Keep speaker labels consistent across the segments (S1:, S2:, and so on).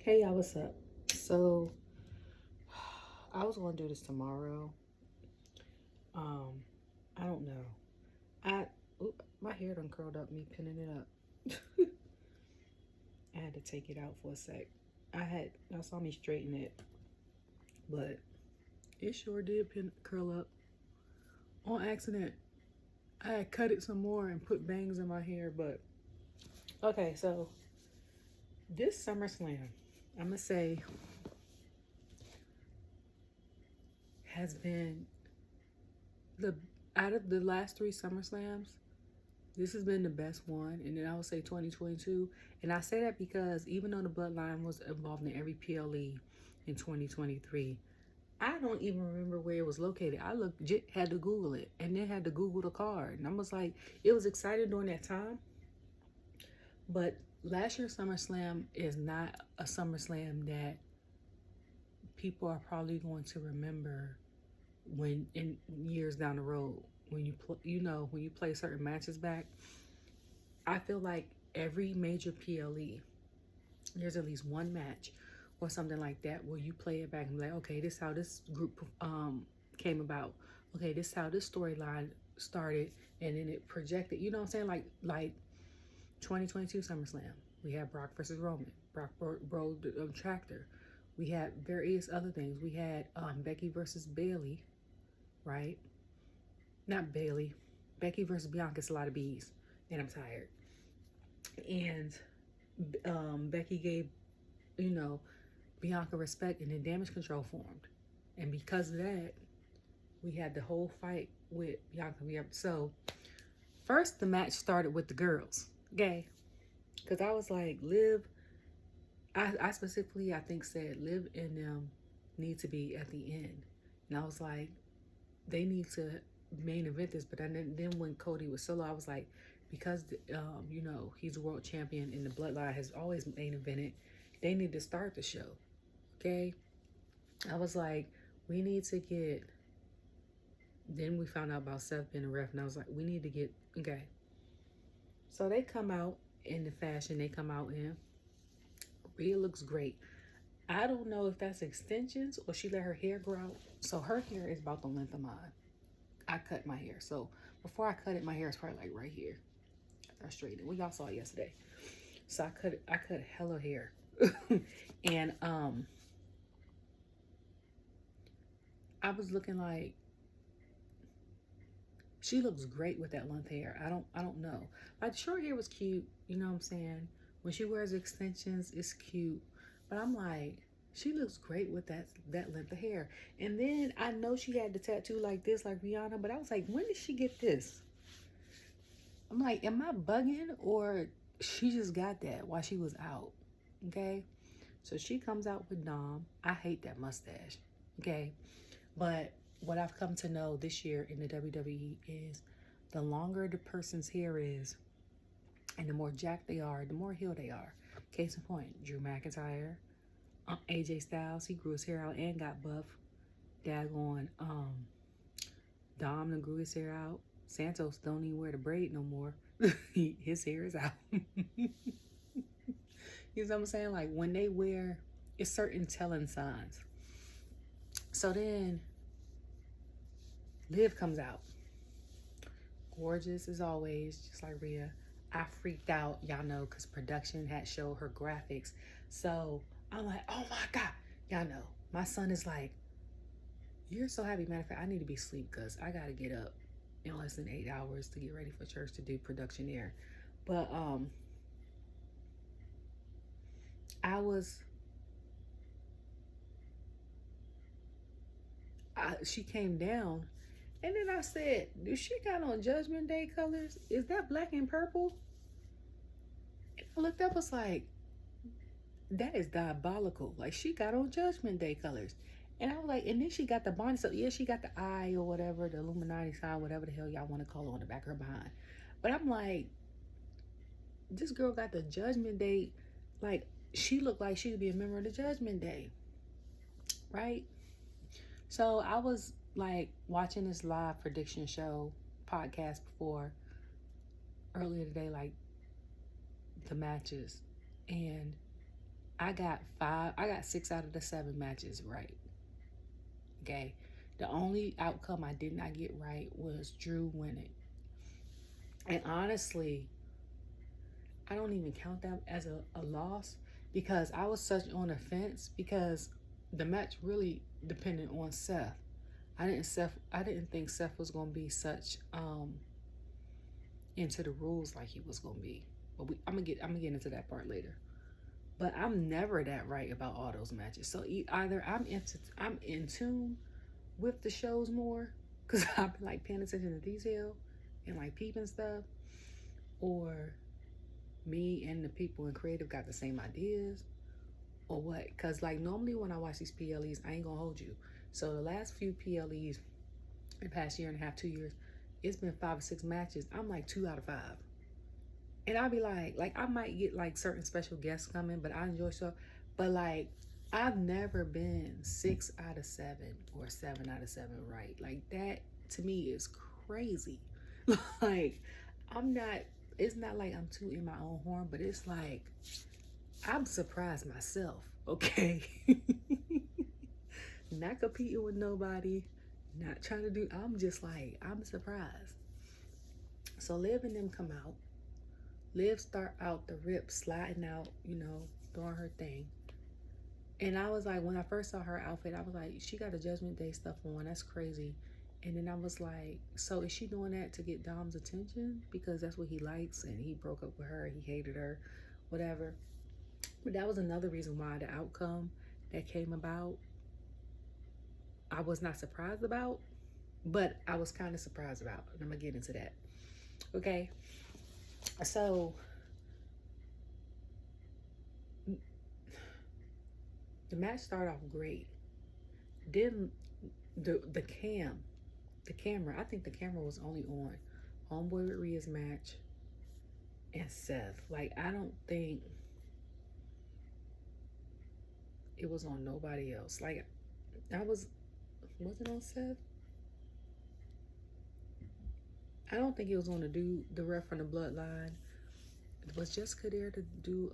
S1: Hey y'all, what's up? So I was gonna do this tomorrow. I don't know. My hair done curled up, me pinning it up. I had to take it out for a sec. Y'all saw me straighten it, but it sure did curl up on accident. I had cut it some more and put bangs in my hair, but okay, so this SummerSlam, I'm gonna say, has been the out of the last three SummerSlams, this has been the best one. And then I would say 2022. And I say that because even though the Bloodline was involved in every PLE in 2023, I don't even remember where it was located. I had to Google it and then had to Google the card. And I was like, it was exciting during that time. But last year's SummerSlam is not a SummerSlam that people are probably going to remember when in years down the road, when you play certain matches back. I feel like every major PLE, there's at least one match or something like that where you play it back and be like, okay, this is how this group came about. Okay, this is how this storyline started, and then it projected. You know what I'm saying? Like 2022 SummerSlam, we had Brock versus Roman. Brock rode the tractor. We had various other things. We had Becky versus Bayley, right? Not Bayley. Becky versus Bianca. It's a lot of B's, and I'm tired. And Becky gave, Bianca respect, and then Damage Control formed. And because of that, we had the whole fight with Bianca. So, first the match started with the girls, okay? Because I was like, I specifically, I think, said Liv and them need to be at the end. And I was like, they need to main event this. But then when Cody was solo, I was like, because, he's a world champion and the Bloodline has always main evented, they need to start the show, okay? I was like, we need to get... Then we found out about Seth being a ref, and I was like, we need to get... Okay. So they come out in the fashion they come out in. Rhea looks great. I don't know if that's extensions or she let her hair grow out. So her hair is about the length of mine. I cut my hair. So before I cut it, my hair is probably like right here. I straightened it. Well, y'all saw it yesterday. So I cut hella hair. And I was looking like, she looks great with that length hair. I don't know. Like, the short hair was cute, you know what I'm saying? When she wears extensions, it's cute. But I'm like, she looks great with that length of hair. And then I know she had the tattoo like this, like Rihanna, but I was like, when did she get this? I'm like, am I bugging, or she just got that while she was out? Okay? So she comes out with Dom. I hate that mustache. Okay? But what I've come to know this year in the WWE is the longer the person's hair is and the more jacked they are, the more healed they are. Case in point, Drew McIntyre, AJ Styles, he grew his hair out and got buff. Daggone, Dom grew his hair out. Santos don't even wear the braid no more. His hair is out. You know what I'm saying? Like, when they wear, it's certain telling signs. So then Liv comes out. Gorgeous as always, just like Rhea. I freaked out, y'all know, because production had showed her graphics. So I'm like, oh my God. Y'all know, my son is like, you're so happy. Matter of fact, I need to be asleep because I got to get up in less than 8 hours to get ready for church to do production there. But she came down, and then I said, do she got on Judgment Day colors? Is that black and purple? And I looked up, was like, that is diabolical. Like, she got on Judgment Day colors. And I was like, and then she got the bonnet. So yeah, she got the eye or whatever, the Illuminati sign, whatever the hell y'all want to call it, on the back of her behind. But I'm like, this girl got the Judgment Day. Like, she looked like she could be a member of the Judgment Day, right? So I was like watching this live prediction show podcast before earlier today, like the matches, and I got 6 out of the 7 matches right. Okay. The only outcome I did not get right was Drew winning. And honestly, I don't even count that as a loss because I was such on the fence because the match really depended on Seth. I didn't think Seth was gonna be such into the rules like he was gonna be. But I'm gonna get into that part later. But I'm never that right about all those matches. So either I'm in tune with the shows more because I've been like paying attention to detail and like peeping stuff, or me and the people in creative got the same ideas, or what? Because like normally when I watch these PLEs, I ain't gonna hold you. So the last few PLEs, the past year and a half, 2 years, it's been 5 or 6 matches. I'm like 2 out of 5. And I'll be like I might get like certain special guests coming, but I enjoy stuff. But like I've never been 6 out of 7 or 7 out of 7 right. Like that to me is crazy. Like it's not like I'm too in my own horn, but it's like I'm surprised myself, okay? Not competing with nobody, not trying to do, I'm just like, I'm surprised. So Liv and them come out. Liv start out the rip, sliding out, doing her thing. And I was like, when I first saw her outfit, I was like, she got a Judgment Day stuff on. That's crazy. And then I was like, so is she doing that to get Dom's attention? Because that's what he likes, and he broke up with her. He hated her, whatever. But that was another reason why the outcome that came about, I was not surprised about, but I was kind of surprised about. And I'm going to get into that. Okay. So the match started off great. Then the camera, I think the camera was only on Homeboy with Rhea's match and Seth. Like, I don't think it was on nobody else. Like, was it on Seth? I don't think it was on the ref from the Bloodline. Was Jessica there to do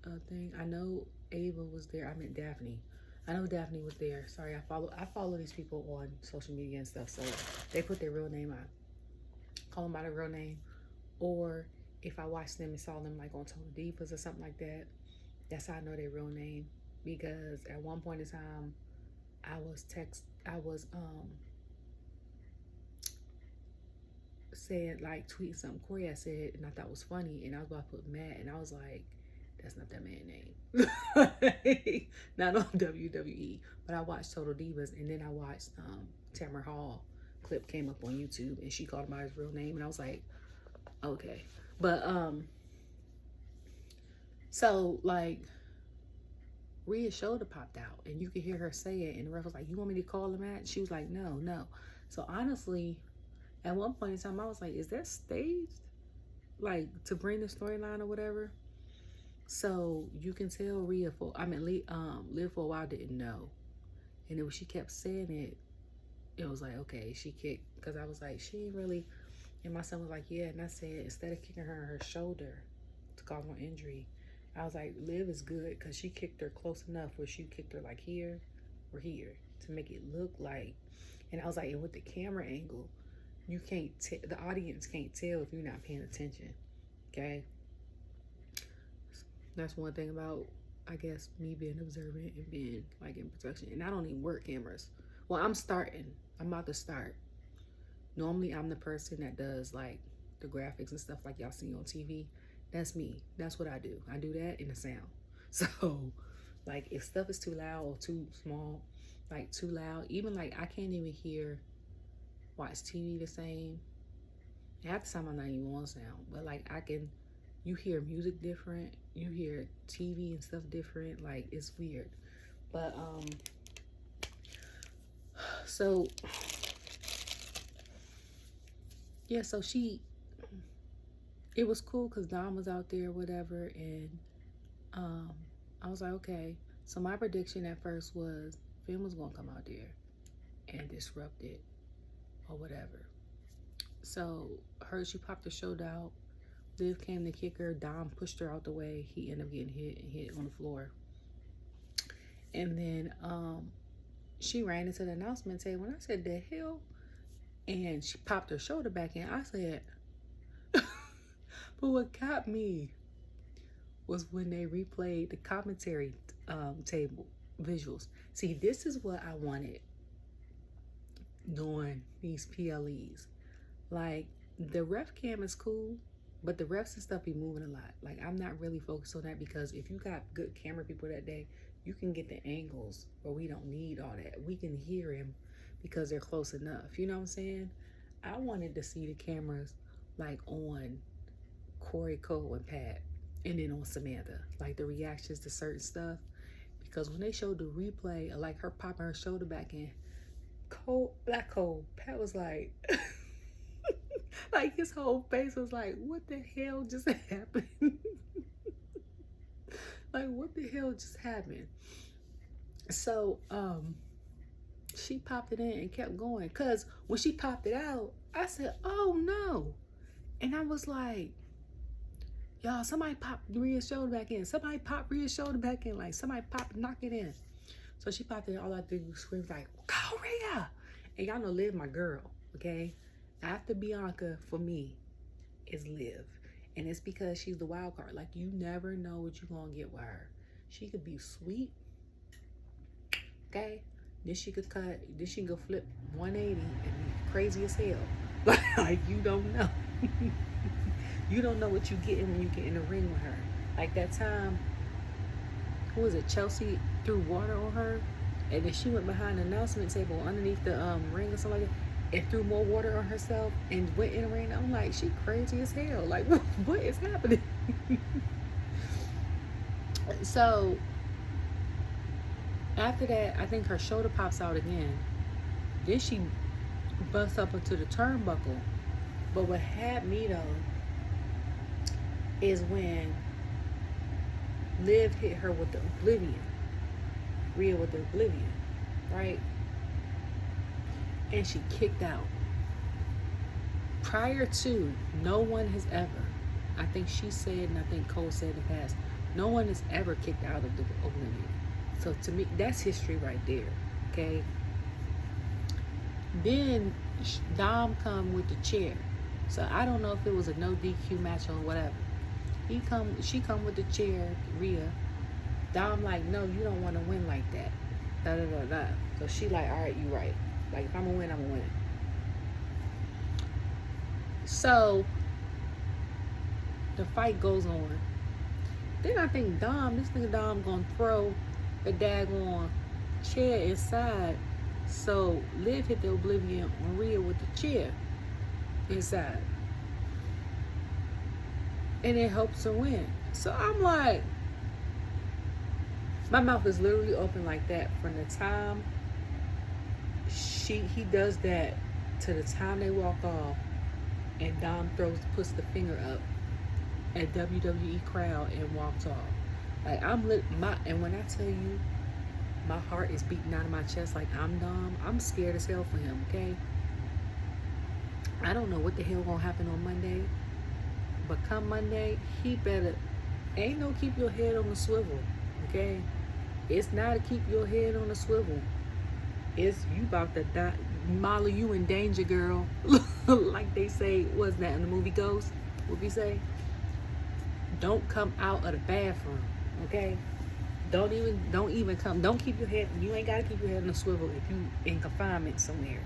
S1: a thing? I know Ava was there. I meant Daphne. I know Daphne was there. Sorry, I follow these people on social media and stuff, so they put their real name out. Call them by their real name. Or if I watched them and saw them like on Total Divas or something like that, that's how I know their real name. Because at one point in time, I was saying, like, tweeting something Corey had said and I thought was funny, and I was about to put Matt, and I was like, that's not that man's name. Not on WWE, but I watched Total Divas, and then I watched Tamara Hall clip came up on YouTube, and she called him by his real name, and I was like, okay. But so like Rhea's shoulder popped out, and you could hear her say it, and the ref was like, you want me to call the match? She was like, no. So honestly, at one point in time, I was like, is that staged? Like, to bring the storyline or whatever? So you can tell Liv for a while didn't know. And then when she kept saying it, it was like, okay, she kicked. Because I was like, she ain't really. And my son was like, yeah. And I said, instead of kicking her in her shoulder to cause more injury, I was like, Liv is good because she kicked her close enough where she kicked her like here or here to make it look like. And I was like, and with the camera angle, you can't the audience can't tell if you're not paying attention. Okay? That's one thing about, I guess, me being observant and being like in production. And I don't even work cameras. Well, I'm about to start. Normally, I'm the person that does like the graphics and stuff like y'all see on TV. That's me. That's what I do. I do that in the sound. So, like, if stuff is too loud or too small, like too loud, even like I can't even watch TV the same. Half the time I'm not even on sound, but like you hear music different, you hear TV and stuff different. Like, it's weird. But so yeah, so it was cool because Dom was out there, whatever, and I was like, okay. So my prediction at first was Finn was gonna come out there and disrupt it or whatever. So she popped the shoulder out, Liv came to kick her. Dom pushed her out the way. He ended up getting hit on the floor. And then she ran into the announcement table. And I said, the hell? And she popped her shoulder back in. I said, but what got me was when they replayed the commentary table visuals. See, this is what I wanted during these PLEs. Like, the ref cam is cool, but the refs and stuff be moving a lot. Like, I'm not really focused on that, because if you got good camera people that day, you can get the angles where we don't need all that. We can hear him because they're close enough. You know what I'm saying? I wanted to see the cameras like on Corey, Cole, and Pat, and then on Samantha, like the reactions to certain stuff. Because when they showed the replay of like her popping her shoulder back in, Pat was like, like his whole face was like, what the hell just happened? Like, what the hell just happened? So, she popped it in and kept going. Because when she popped it out, I said, oh no. And I was like, y'all, somebody pop Rhea's shoulder back in. Somebody pop Rhea's shoulder back in. Like, somebody pop, knock it in. So she popped it in. All I did was scream like, go Rhea. And y'all know Liv my girl, okay? After Bianca, for me, is Liv. And it's because she's the wild card. Like, you never know what you're going to get with her. She could be sweet, okay? Then she could cut, then she can go flip 180 and be crazy as hell. Like, you don't know. You don't know what you're getting when you get in the ring with her. Like that time, who was it? Chelsea threw water on her, and then she went behind the announcement table underneath the ring or something like that, and threw more water on herself and went in the ring. I'm like, she crazy as hell. Like, what is happening? So after that, I think her shoulder pops out again. Then she busts up into the turnbuckle. But what had me though is when Liv hit her with the Oblivion. Rhea with the Oblivion, right? And she kicked out. Prior to, no one has ever, I think she said, and I think Cole said in the past, no one has ever kicked out of the Oblivion. So to me, that's history right there, okay? Then Dom come with the chair. So I don't know if it was a no DQ match or whatever. She come with the chair, Rhea. Dom like, no, you don't want to win like that. Da da da da. So she like, all right, you right. Like, if I'm gonna win, I'm gonna win. So the fight goes on. Then I think this nigga Dom gonna throw the daggone chair inside. So Liv hit the Oblivion on Rhea with the chair inside. And it helps her win. So I'm like, my mouth is literally open like that from the time he does that to the time they walk off, and Dom puts the finger up at WWE crowd and walks off. Like, and when I tell you my heart is beating out of my chest like I'm Dom, I'm scared as hell for him, okay? I don't know what the hell gonna happen on Monday, but come Monday, he better, ain't no keep your head on the swivel, okay? It's not to keep your head on the swivel. It's you about to die. Molly, you in danger, girl. Like they say, what's that in the movie Ghost? What we say? Don't come out of the bathroom, okay? Don't even come. Don't keep your head. You ain't gotta keep your head on the swivel if you in confinement somewhere,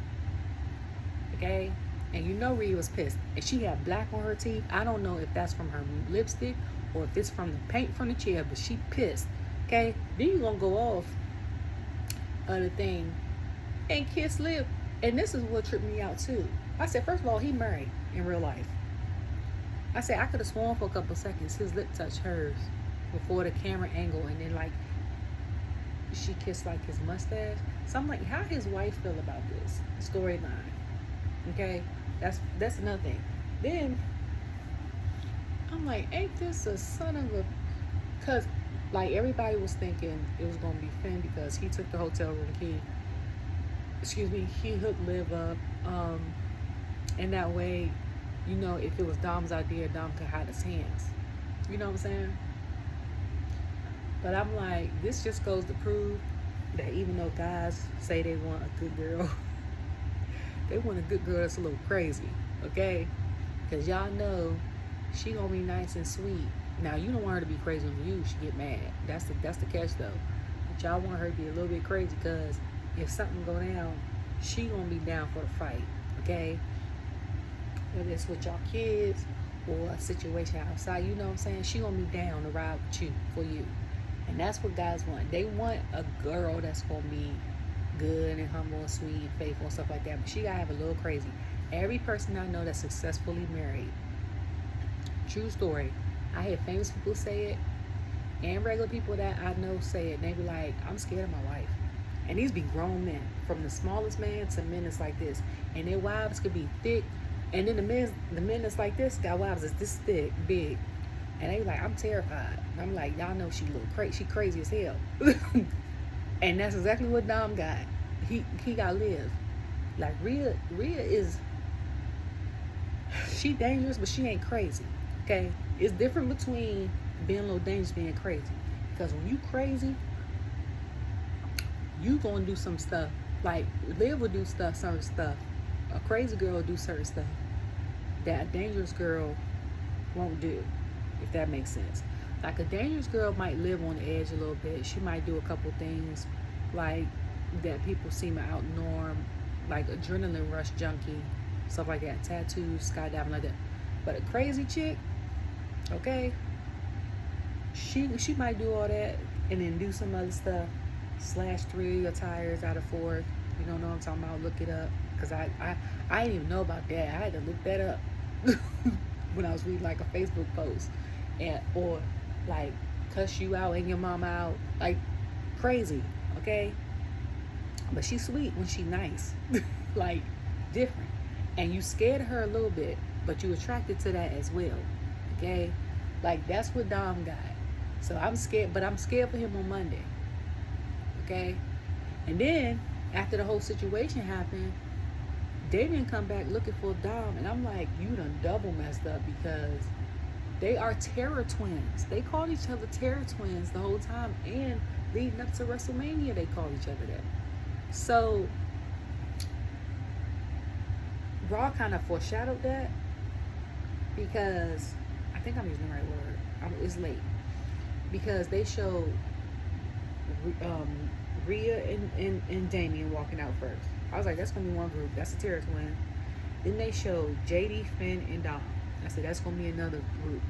S1: okay? And you know Rhea was pissed. And she had black on her teeth. I don't know if that's from her lipstick or if it's from the paint from the chair, but she pissed, okay? Then you gonna go off of the thing and kiss Liv. And this is what tripped me out too. I said, first of all, he married in real life. I said, I could have sworn for a couple seconds his lip touched hers before the camera angle, and then like she kissed like his mustache. So I'm like, how his wife feel about this storyline? Okay, that's another thing. Then I'm like, ain't this a son of a? Cause like everybody was thinking it was gonna be Finn because he took the hotel room key. He hooked Liv up, and that way you know, if it was Dom's idea, Dom could hide his hands. You know what I'm saying? But I'm like, this just goes to prove that even though guys say they want a good girl, they want a good girl that's a little crazy, okay? Because y'all know she gonna be nice and sweet. Now, you don't want her to be crazy on you. She get mad. That's the catch, though. But y'all want her to be a little bit crazy because if something go down, she gonna be down for the fight, okay? Whether it's with y'all kids or a situation outside, you know what I'm saying? She gonna be down to ride with you, for you. And that's what guys want. They want a girl that's gonna be good and humble and sweet and faithful and stuff like that. But she gotta have a little crazy. Every person I know that's successfully married, true story, I hear famous people say it, and regular people that I know say it. And they be like, I'm scared of my wife. And these be grown men, from the smallest man to men that's like this. And their wives could be thick. And then the men that's like this got wives that's this thick, big. And they be like, I'm terrified. And I'm like, y'all know she little crazy. She crazy as hell. And that's exactly what Dom got. He got Liv. Like Rhea is, she dangerous, but she ain't crazy. Okay? It's different between being a little dangerous, being crazy. Because when you crazy, you gonna do some stuff. Like Liv will do certain stuff. A crazy girl will do certain stuff that a dangerous girl won't do, if that makes sense. Like a dangerous girl might live on the edge a little bit. She might do a couple things like that people seem to outnorm, like adrenaline rush junkie, stuff like that, tattoos, skydiving, like that. But a crazy chick, okay, she might do all that and then do some other stuff. Slash 3 of your tires out of 4. You don't know what I'm talking about? Look it up, because I didn't even know about that. I had to look that up when I was reading like a Facebook post, and or like cuss you out and your mom out, like crazy, okay? But she's sweet when she's nice, like different, and you scared of her a little bit, but you attracted to that as well, okay? Like that's what Dom got. So I'm scared, but I'm scared for him on Monday, okay? And then after the whole situation happened, Damien come back looking for Dom, and I'm like, you done double messed up, because they are terror twins. They called each other terror twins the whole time, and leading up to WrestleMania, they called each other that. So Raw kind of foreshadowed that, because I think I'm using the right word. It's late, because they showed Rhea and Damien walking out first. I was like, that's gonna be one group. That's a terror twin. Then they showed JD, Finn, and Dom. I said, that's gonna be another group.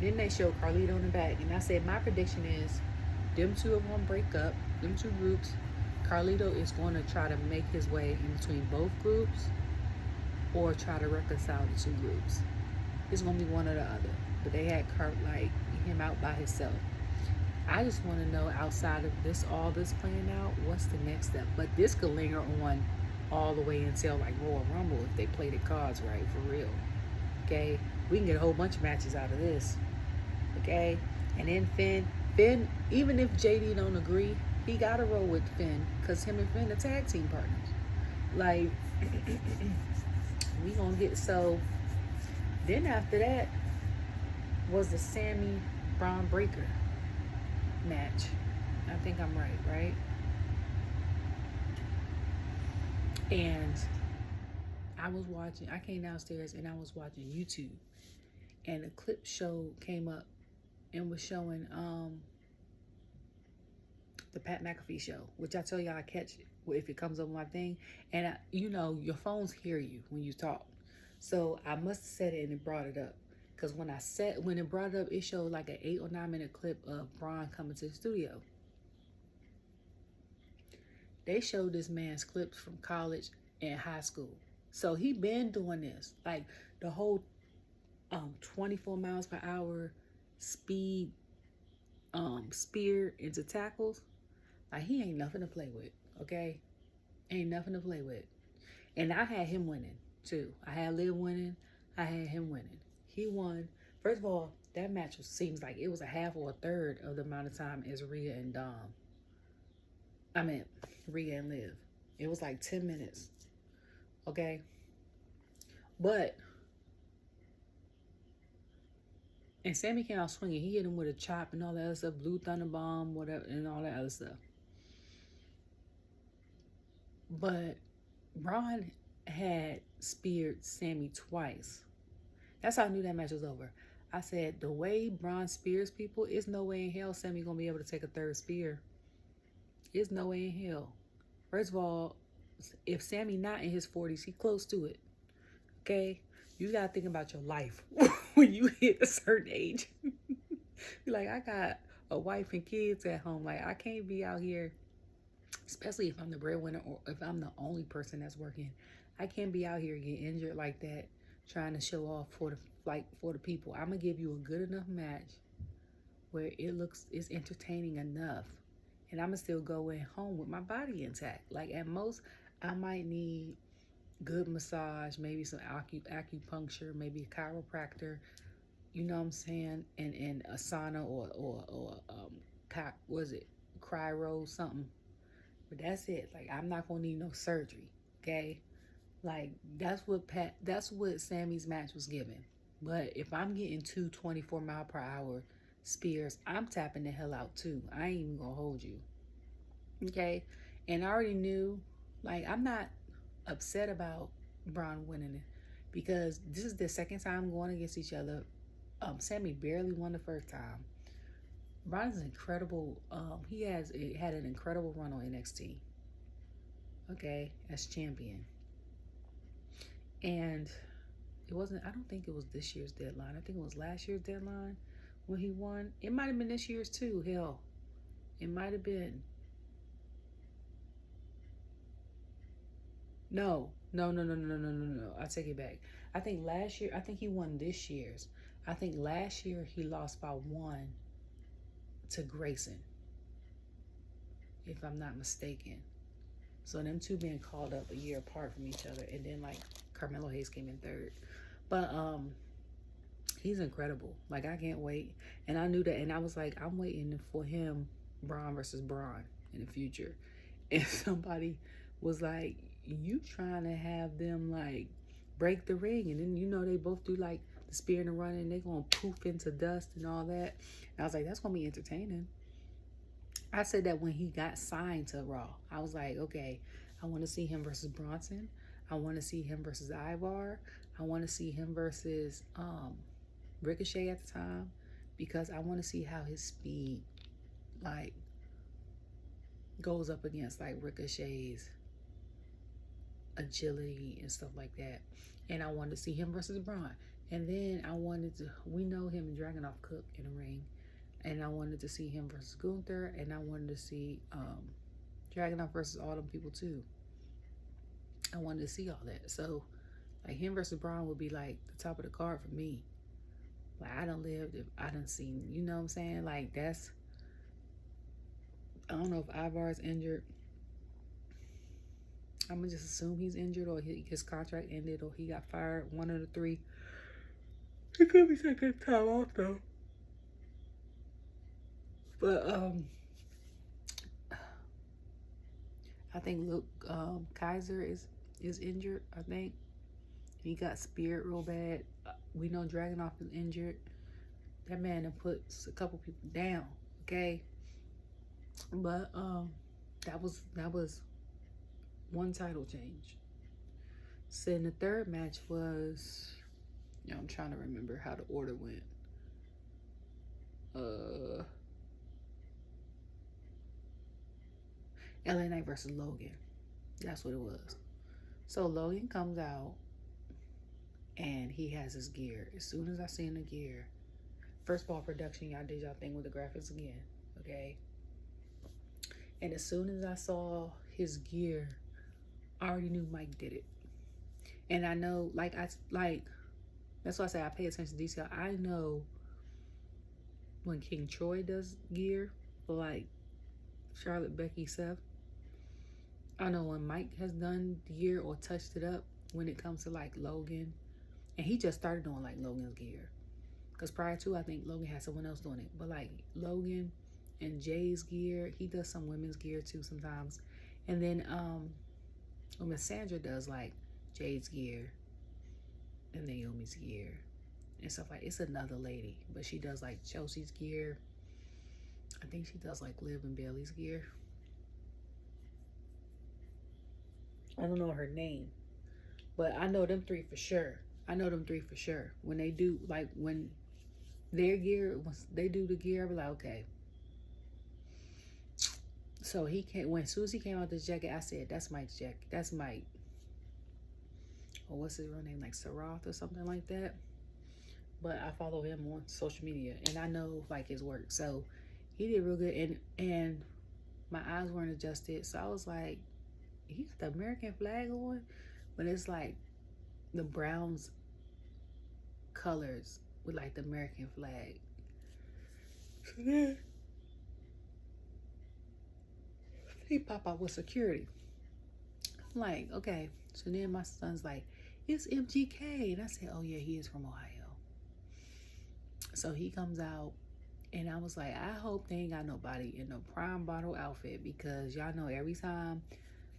S1: Then they showed Carlito in the back, and I said, my prediction is them two are gonna break up. Them two groups. Carlito is going to try to make his way in between both groups, or try to reconcile the two groups. It's gonna be one or the other. But they had him out by himself. I just want to know, outside of all this playing out, what's the next step? But this could linger on all the way until like Royal Rumble if they play the cards right, for real. Okay, we can get a whole bunch of matches out of this. Okay, and then Finn, even if JD don't agree, he gotta roll with Finn, because him and Finn are tag team partners. Like we gonna get. So then after that was the Sami Bron Breaker match. I think I'm right? And I was watching, I came downstairs and I was watching YouTube, and a clip came up and was showing the Pat McAfee show, which I tell y'all I catch if it comes up on my thing. And your phones hear you when you talk. So I must have said it and it brought it up. Because when it brought it up, it showed like an 8 or 9 minute clip of Bron coming to the studio. They showed this man's clips from college and high school. So he been doing this. Like the whole 24 miles per hour speed spear into tackles. Like he ain't nothing to play with, okay? Ain't nothing to play with. And I had him winning too. I had Liv winning. I had him winning. He won. First of all, that match seems like it was a half or a third of the amount of time as Rhea and Rhea and Liv. It was like 10 minutes. Okay? But, and Sami came out swinging. He hit him with a chop and all that other stuff, blue thunder bomb, whatever, and all that other stuff. But Bron had speared Sami twice. That's how I knew that match was over. I said, the way Bron spears people, there's no way in hell Sami gonna be able to take a third spear. There's no way in hell. First of all, if Sami not in his 40s, he close to it. Okay? You gotta think about your life when you hit a certain age. You're like, I got a wife and kids at home. Like, I can't be out here, especially if I'm the breadwinner or if I'm the only person that's working. I can't be out here getting injured like that, trying to show off for the people. I'm gonna give you a good enough match where it's entertaining enough, and I'm gonna still go in home with my body intact. Like, at most, I might need good massage, maybe some acupuncture, maybe a chiropractor, you know what I'm saying, and a sauna or cryo something. But that's it. Like, I'm not gonna need no surgery, okay? Like, that's what Sami's match was giving. But if I'm getting 2 24-mile-per-hour spears, I'm tapping the hell out too. I ain't even gonna hold you, okay? And I already knew, like, I'm not upset about Bron winning it because this is the second time going against each other. Sami barely won the first time. Bron is incredible. He had an incredible run on NXT, okay, as champion. And I don't think it was this year's deadline. I think it was last year's deadline when he won. It might have been this year's too. Hell, it might have been. No. I take it back. I think he won this year's. I think last year he lost by 1 to Grayson, if I'm not mistaken. So them two being called up a year apart from each other, and then like Carmelo Hayes came in third. But he's incredible. Like, I can't wait. And I knew that, and I was like, I'm waiting for him, Bron versus Bron in the future. And somebody was like, you trying to have them like break the ring, and then, you know, they both do like the spear and the run, and they gonna poof into dust and all that. And I was like, that's gonna be entertaining. I said that when he got signed to Raw. I was like, okay, I want to see him versus Bronson. I want to see him versus Ivar. I want to see him versus Ricochet at the time, because I want to see how his speed like goes up against like Ricochet's agility and stuff like that. And I wanted to see him versus Bron. And then we know him and Dragunov Cook in the ring. And I wanted to see him versus Gunther. And I wanted to see Dragunov versus all them people too. I wanted to see all that. So, like, him versus Bron would be like the top of the card for me. Like, I done seen, you know what I'm saying? Like, I don't know if Ivar's injured. I'm gonna just assume he's injured, or his contract ended, or he got fired. One of the three. He could be taking time off though. But I think Kaiser is injured. I think he got speared real bad. We know Dragunov is injured. That man done put a couple people down. Okay, but that was one title change. So in the third match was, I'm trying to remember how the order went. LA Knight versus Logan. That's what it was. So Logan comes out and he has his gear. As soon as I seen the gear, first of all, production, y'all did y'all thing with the graphics again, okay? And as soon as I saw his gear, I already knew Mike did it. And I know, that's why I say I pay attention to detail. I know when King Troy does gear for like Charlotte, Becky, Seth. I know when Mike has done gear or touched it up when it comes to like Logan. And he just started doing like Logan's gear. Because prior to, I think Logan had someone else doing it. But like Logan and Jay's gear, he does some women's gear too sometimes. And then when Miss Sandra does like Jay's gear, and Naomi's gear and stuff like. It's another lady, but she does like Chelsea's gear. I think she does like Liv and Bayley's gear. I don't know her name, but I know them three for sure. When they do, like, when their gear, once they do the gear, I'll be like, okay. So he came, when soon as he came out this jacket, I said, that's Mike's jacket. That's Mike. Or what's his real name? Like Saroth or something like that. But I follow him on social media and I know like his work. So he did real good, and my eyes weren't adjusted. So I was like, he got the American flag on, but it's like the Browns colors with like the American flag. So then he pop out with security. I'm like, okay. So then my son's like, it's MGK. And I said, oh yeah, he is from Ohio. So he comes out and I was like, I hope they ain't got nobody in a prime bottle outfit, because y'all know every time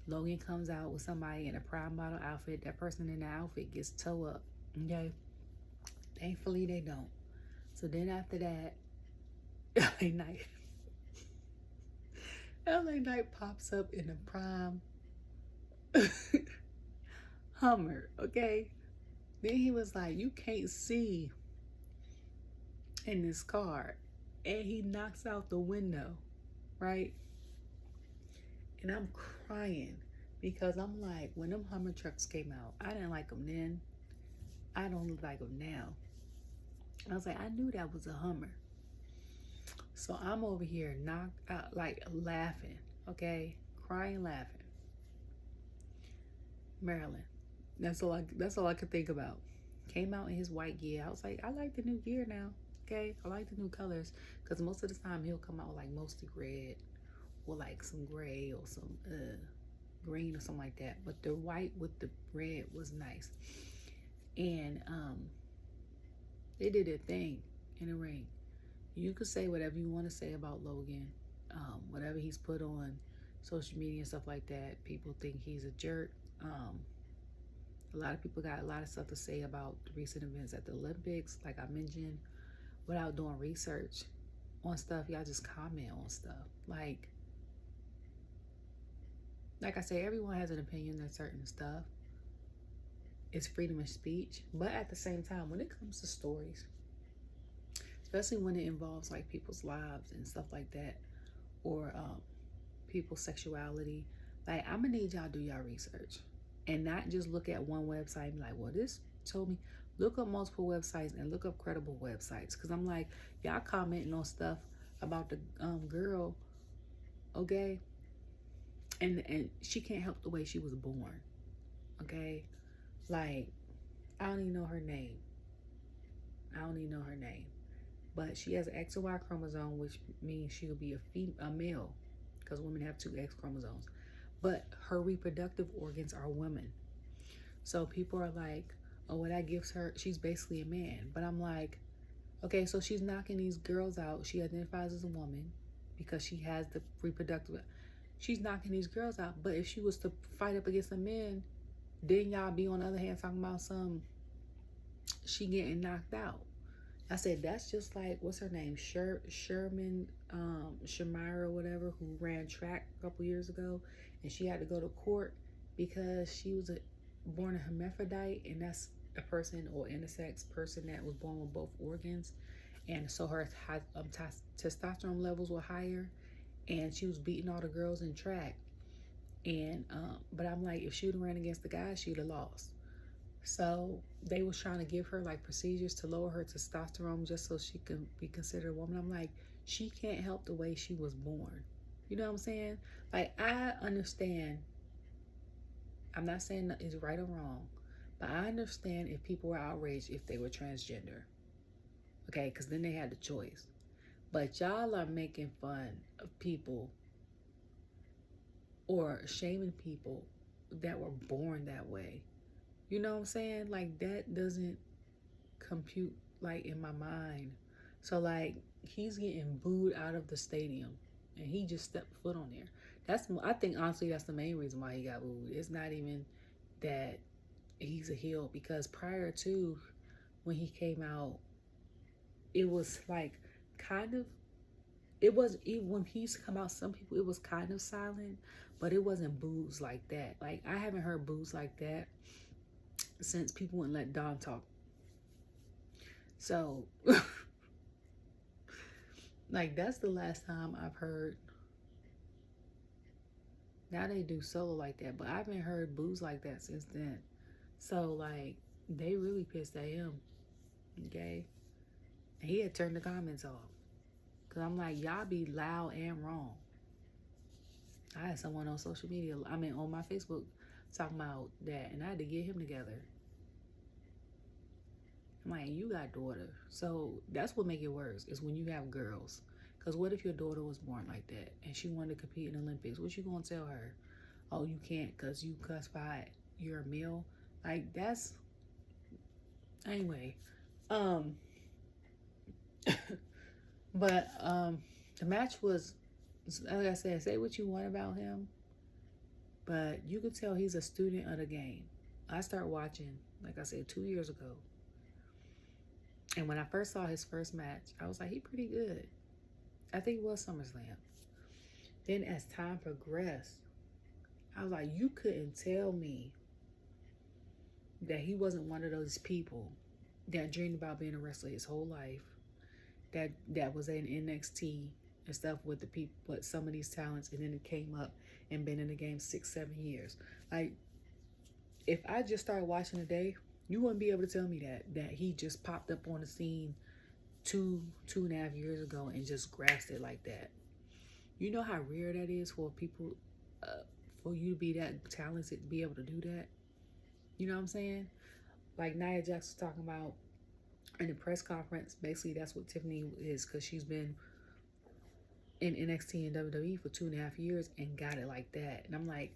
S1: Logan comes out with somebody in a prime bottle outfit, that person in the outfit gets toe up. Okay. Thankfully they don't. So then after that, LA Knight pops up in a prime Hummer, okay? Then he was like, you can't see in this car. And he knocks out the window, right? And I'm crying because I'm like, when them Hummer trucks came out, I didn't like them then. I don't like them now. I was like, I knew that was a Hummer. So I'm over here knocked out, like laughing, okay? Crying, laughing. Maryland. That's all I could think about. Came out in his white gear. I was like, I like the new gear now. Okay, I like the new colors, because most of the time he'll come out with like mostly red or like some gray or some green or something like that. But the white with the red was nice. And they did their thing in the ring. You could say whatever you want to say about Logan, whatever he's put on social media and stuff like that. People think he's a jerk. A lot of people got a lot of stuff to say about the recent events at the Olympics, like I mentioned, without doing research on stuff. Y'all just comment on stuff. Like I say, everyone has an opinion on certain stuff. It's freedom of speech. But at the same time, when it comes to stories, especially when it involves like people's lives and stuff like that, or people's sexuality, like I'm gonna need y'all to do y'all research and not just look at one website and be like, well, this told me. Look up multiple websites and look up credible websites, because I'm like, y'all commenting on stuff about the girl, okay, and she can't help the way she was born, okay? Like, I don't even know her name. But she has an X and Y chromosome, which means she'll be a male, because women have 2 X chromosomes. But her reproductive organs are women. So people are like, oh, well, that gives her, she's basically a man. But I'm like, okay, so she's knocking these girls out. She identifies as a woman because she has the reproductive. She's knocking these girls out. But if she was to fight up against the men, then y'all be on the other hand talking about she getting knocked out. I said, that's just like, what's her name? Sherman, Shamira or whatever, who ran track a couple years ago. And she had to go to court because she was born a hermaphrodite, and that's a person or intersex person that was born with both organs, and so her testosterone levels were higher, and she was beating all the girls in track. And but I'm like, if she would have ran against the guys, she'd have lost. So they was trying to give her like procedures to lower her testosterone just so she could be considered a woman. I'm like, she can't help the way she was born. You know what I'm saying? Like, I understand. I'm not saying that it's right or wrong, but I understand if people were outraged if they were transgender. Okay, because then they had the choice. But y'all are making fun of people or shaming people that were born that way. You know what I'm saying? Like, that doesn't compute, like, in my mind. So, like, he's getting booed out of the stadium, and he just stepped foot on there. I think, honestly, that's the main reason why he got booed. It's not even that he's a heel, because prior to when he came out, it was like kind of, it was, even when he used to come out, some people, it was kind of silent, but it wasn't boos like that. Like, I haven't heard boos like that since people wouldn't let Dom talk. So like, that's the last time I've heard. Now they do solo like that, but I haven't heard boos like that since then. So like, they really pissed at him. Okay, and he had turned the comments off, because I'm like, y'all be loud and wrong. I had someone on social media, I mean on my Facebook, talking about that, and I had to get him together. I'm like, you got daughter. So that's what make it worse, is when you have girls. Because what if your daughter was born like that and she wanted to compete in the Olympics? What you gonna tell her? Oh, you can't because you classified you're a male? Like, that's, anyway. But the match was, like I said, say what you want about him, but you could tell he's a student of the game. I started watching, like I said, 2 years ago. And when I first saw his first match, I was like, he pretty good. I think it was SummerSlam. Then as time progressed, I was like, you couldn't tell me that he wasn't one of those people that dreamed about being a wrestler his whole life, that was in NXT and stuff with the people, with some of these talents, and then it came up and been in the game 6-7 years. Like, if I just started watching today, you wouldn't be able to tell me that he just popped up on the scene two and a half years ago and just grasped it like that. You know how rare that is for people, for you to be that talented, to be able to do that. You know what I'm saying? Like Nia Jax was talking about in the press conference. Basically, that's what Tiffany is, because she's been in NXT and WWE for 2.5 years and got it like that. And I'm like,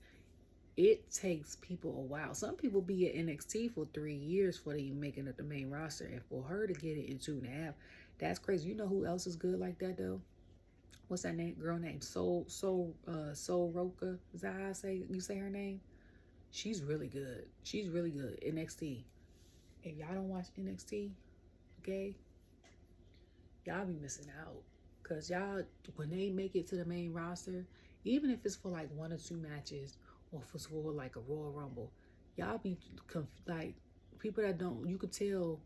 S1: it takes people a while. Some people be at NXT for 3 years before they even making it the main roster, and for her to get it in 2.5, that's crazy. You know who else is good like that though? What's that name? Girl name? Soul Roka. Is that how you say her name? She's really good. She's really good. NXT. If y'all don't watch NXT, okay, y'all be missing out. Cause y'all, when they make it to the main roster, even if it's for like 1 or 2 matches, or if it's for like a Royal Rumble, y'all be like, people that don't, you could tell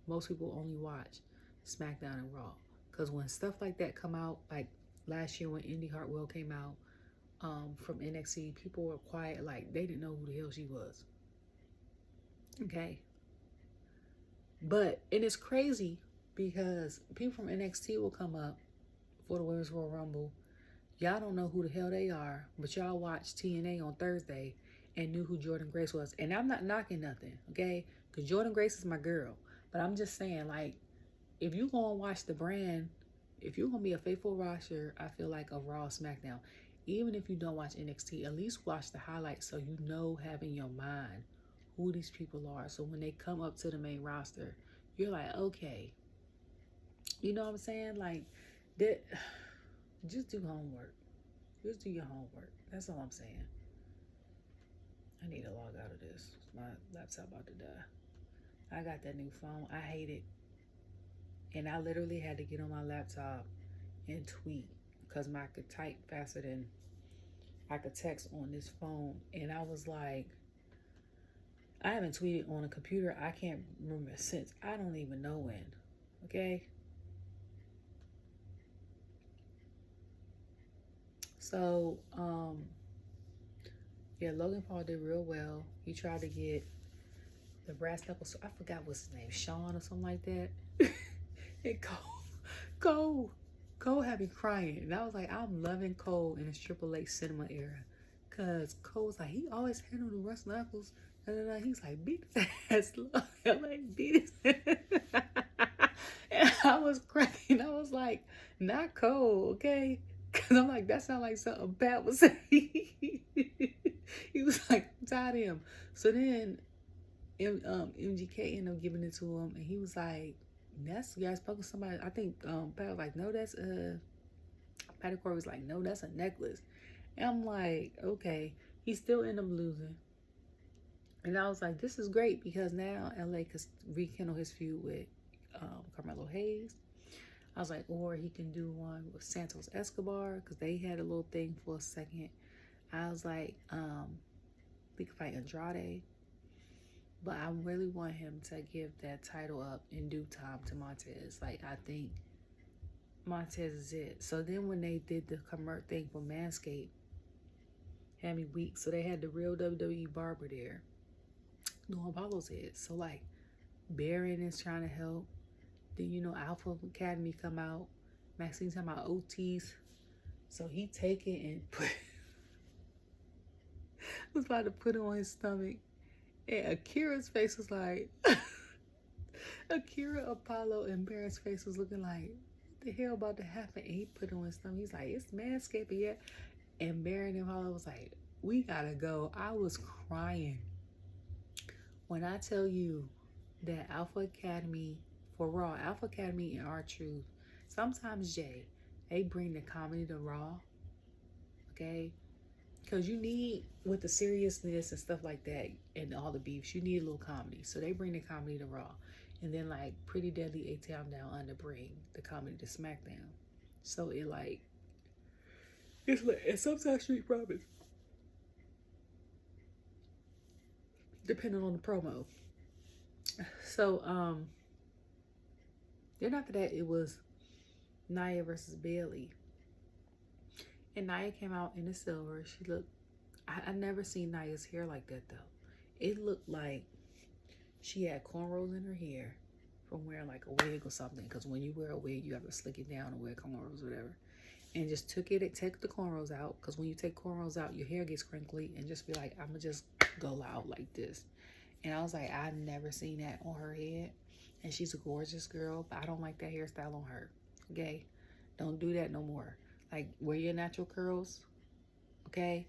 S1: most people only watch SmackDown and Raw. Cause when stuff like that come out, like last year when Indy Hartwell came out from NXT, people were quiet, like they didn't know who the hell she was. Okay. But, and it's crazy because people from NXT will come up for the Women's Royal Rumble. Y'all don't know who the hell they are, but y'all watched TNA on Thursday and knew who Jordan Grace was. And I'm not knocking nothing, okay? Because Jordan Grace is my girl. But I'm just saying, like, if you're going to watch the brand, if you're going to be a faithful watcher, I feel like, of Raw, SmackDown, even if you don't watch NXT, at least watch the highlights so you know, have in your mind who these people are. So when they come up to the main roster, you're like, okay. You know what I'm saying? Like, that, just do homework. Just do your homework. That's all I'm saying. I need to log out of this. My laptop about to die. I got that new phone. I hate it. And I literally had to get on my laptop and tweet because I could type faster than I could text on this phone. And I was like, I haven't tweeted on a computer, I can't remember since, I don't even know when. Okay? So, yeah, Logan Paul did real well. He tried to get the brass knuckles, I forgot what's his name, Sean or something like that. And Cole had me crying. And I was like, I'm loving Cole in his Triple H cinema era. Cause Cole's like, he always handled the brass knuckles. He's like, beat his ass. I'm like, beat his ass. And I was cracking. I was like, not Cole, okay? Because I'm like, that sounds like something Pat would say. He was like, I'm tired of him. So then MGK ended up giving it to him. And he was like, that's, you guys spoke to somebody. I think Pat was like, no, that's Patty Corey was like, no, that's a necklace. And I'm like, okay. He still ended up losing. And I was like, this is great because now LA could rekindle his feud with Carmelo Hayes. I was like, or he can do one with Santos Escobar because they had a little thing for a second. I was like, we could fight Andrade. But I really want him to give that title up in due time to Montez. Like, I think Montez is it. So then when they did the convert thing for Manscaped, had me weak. So they had the real WWE barber there doing Apollo's head. So like, Baron is trying to help. Then, you know, Alpha Academy come out. Maxine's talking about OTs. So he take it and was about to put it on his stomach. And Akira's face was like, Akira, Apollo, and Baron's face was looking like, what the hell about to happen? And he put it on his stomach. He's like, it's Manscaped yet. And Baron and Apollo was like, we gotta go. I was crying. When I tell you that Alpha Academy, for Raw, Alpha Academy and R-Truth, sometimes Jay, they bring the comedy to Raw, okay? Because you need, with the seriousness and stuff like that and all the beefs, you need a little comedy. So they bring the comedy to Raw. And then like Pretty Deadly A-Town Down Under bring the comedy to SmackDown. So it like, it's like, and sometimes Street Profits, depending on the promo. So, then after that, it was Nia versus Bayley. And Nia came out in the silver. She looked, I never seen Nia's hair like that though. It looked like she had cornrows in her hair from wearing like a wig or something. Because when you wear a wig, you have to slick it down and wear cornrows or whatever. And just take the cornrows out. Because when you take cornrows out, your hair gets crinkly. And just be like, I'm going to just go out like this. And I was like, I've never seen that on her head. And she's a gorgeous girl. But I don't like that hairstyle on her. Okay? Don't do that no more. Like, wear your natural curls, okay,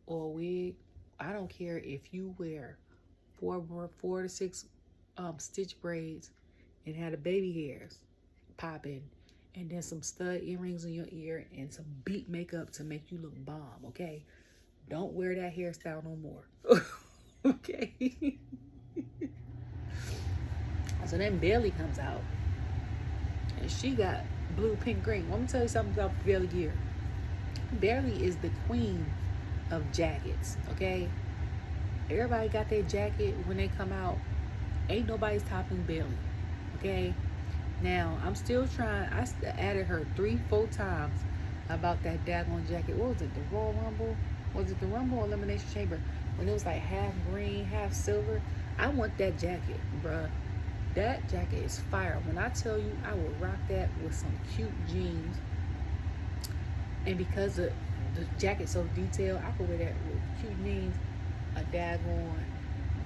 S1: or a wig. I don't care if you wear four to six stitch braids and had the baby hairs popping, and then some stud earrings in your ear and some beat makeup to make you look bomb, okay? Don't wear that hairstyle no more, okay? So then Bayley comes out, and she got blue, pink, green. Let me tell you something about Bayley gear. Bayley is the queen of jackets, okay? Everybody got their jacket when they come out. Ain't nobody's topping Bayley, okay? Now, I'm still trying. I added her 3-4 times about that daggone jacket. What was it, the Royal Rumble? Was it the Rumble or Elimination Chamber? When it was like half green, half silver. I want that jacket, bruh. That jacket is fire. When I tell you, I would rock that with some cute jeans. And because the jacket's so detailed, I could wear that with cute jeans, a daggone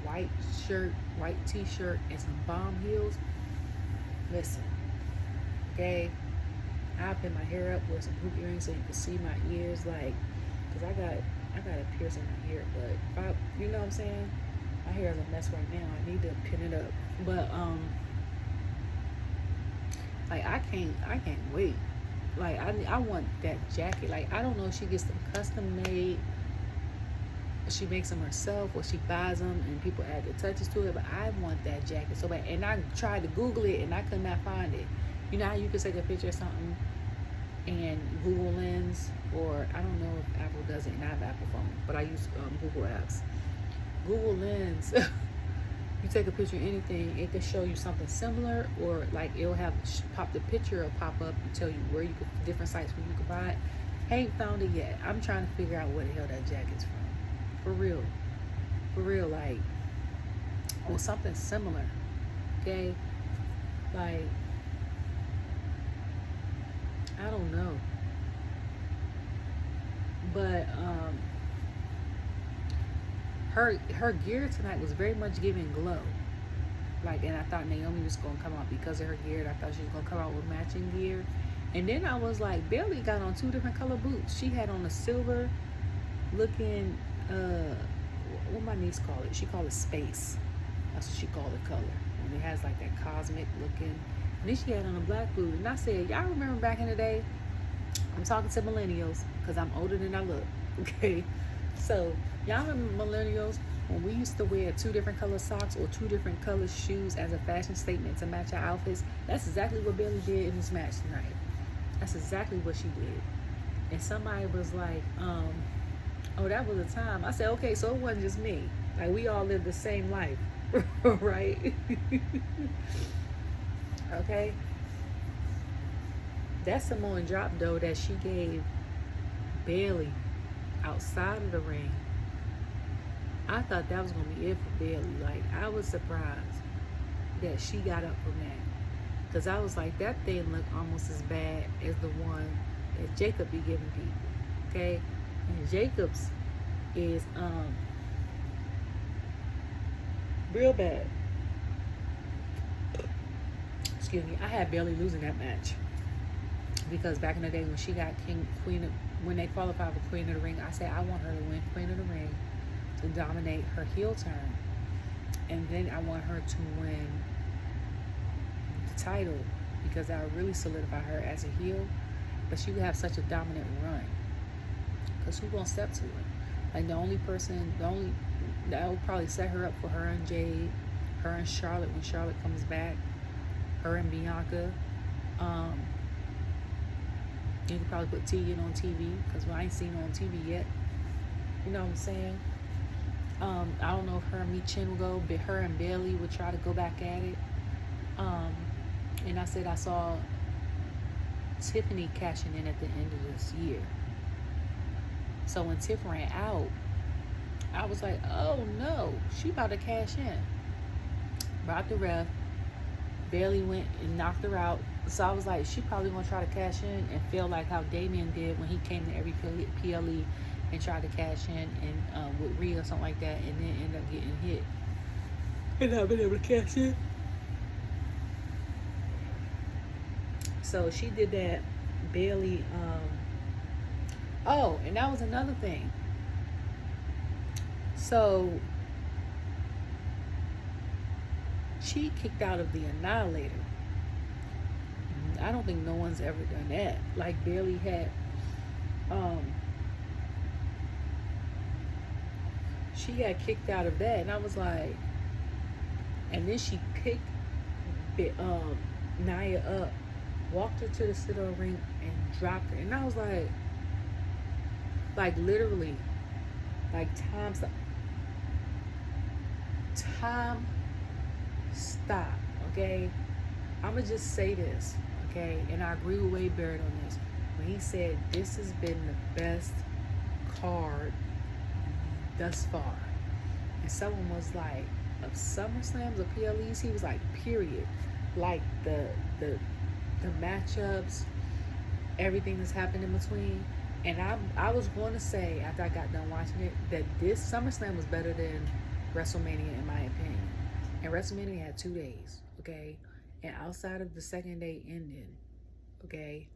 S1: white shirt, white t-shirt, and some bomb heels. Listen, okay? I'll pin my hair up with some hoop earrings so you can see my ears, like, because I got a piercing in my hair, but if I, you know what I'm saying? My hair is a mess right now. I need to pin it up. But like I can't wait. Like I want that jacket. Like I don't know if she gets them custom made, she makes them herself, or she buys them and people add their touches to it. But I want that jacket so bad. And I tried to Google it and I could not find it. You know how you can take a picture of something and Google Lens, or I don't know if Apple does it, and I have Apple phone, but I use Google apps. Google Lens, you take a picture of anything, it can show you something similar, or like it'll have the picture will pop up and tell you where you could, different sites where you can buy it. Ain't found it yet. I'm trying to figure out where the hell that jacket's from. For real, like, or something similar, okay? Like, I don't know. But, her gear tonight was very much giving glow. Like, and I thought Naomi was going to come out because of her gear. I thought she was going to come out with matching gear. And then I was like, Bayley got on 2 different color boots. She had on a silver looking, what my niece call it? She called it space. That's what she called the color. And it has like that cosmic looking. And then she had on a black boot. And I said, y'all remember back in the day? I'm talking to millennials because I'm older than I look. Okay? So, y'all remember millennials when we used to wear 2 different color socks or 2 different color shoes as a fashion statement to match our outfits, that's exactly what Bayley did in this match tonight. That's exactly what she did. And somebody was like, oh, that was a time. I said, okay, so it wasn't just me. Like, we all live the same life, right? Okay? That Samoan drop, though, that she gave Bayley outside of the ring, I thought that was going to be it for Bayley. Like, I was surprised that she got up from that. Because I was like, that thing looked almost as bad as the one that Jacob be giving people. Okay? And Jacob's is real bad. Excuse me. I had Bayley losing that match. Because back in the day when she got when they qualified for Queen of the Ring, I said I want her to win Queen of the Ring to dominate her heel turn. And then I want her to win the title because that would really solidify her as a heel. But she would have such a dominant run. Because who gonna step to her? Like that will probably set her up for her and Jade, her and Charlotte when Charlotte comes back, her and Bianca. You could probably put Tegan on TV because I ain't seen her on TV yet. You know what I'm saying? I don't know if her and Michin will go, but her and Bayley would try to go back at it. And I said I saw Tiffany cashing in at the end of this year. So when Tiff ran out, I was like, oh no, she about to cash in. Brought the ref. Bayley went and knocked her out. So I was like, she probably gonna try to cash in and feel like how Damien did when he came to every PLE and tried to cash in and with Rhea or something like that, and then end up getting hit and not been able to cash in. So she did that. Bayley. Oh, and that was another thing. So she kicked out of the Annihilator. I don't think no one's ever done that. Like Bayley had, she got kicked out of that, and I was like, and then she picked Nia up, walked her to the sit-on ring, and dropped her, and I was like literally, like time stop, okay? I'ma just say this. Okay, and I agree with Wade Barrett on this. When he said this has been the best card thus far. And someone was like, of SummerSlams or PLEs, he was like, period. Like the matchups, everything that's happened in between. And I was going to say, after I got done watching it, that this SummerSlam was better than WrestleMania in my opinion. And WrestleMania had 2 days, okay? And outside of the second day ending, okay,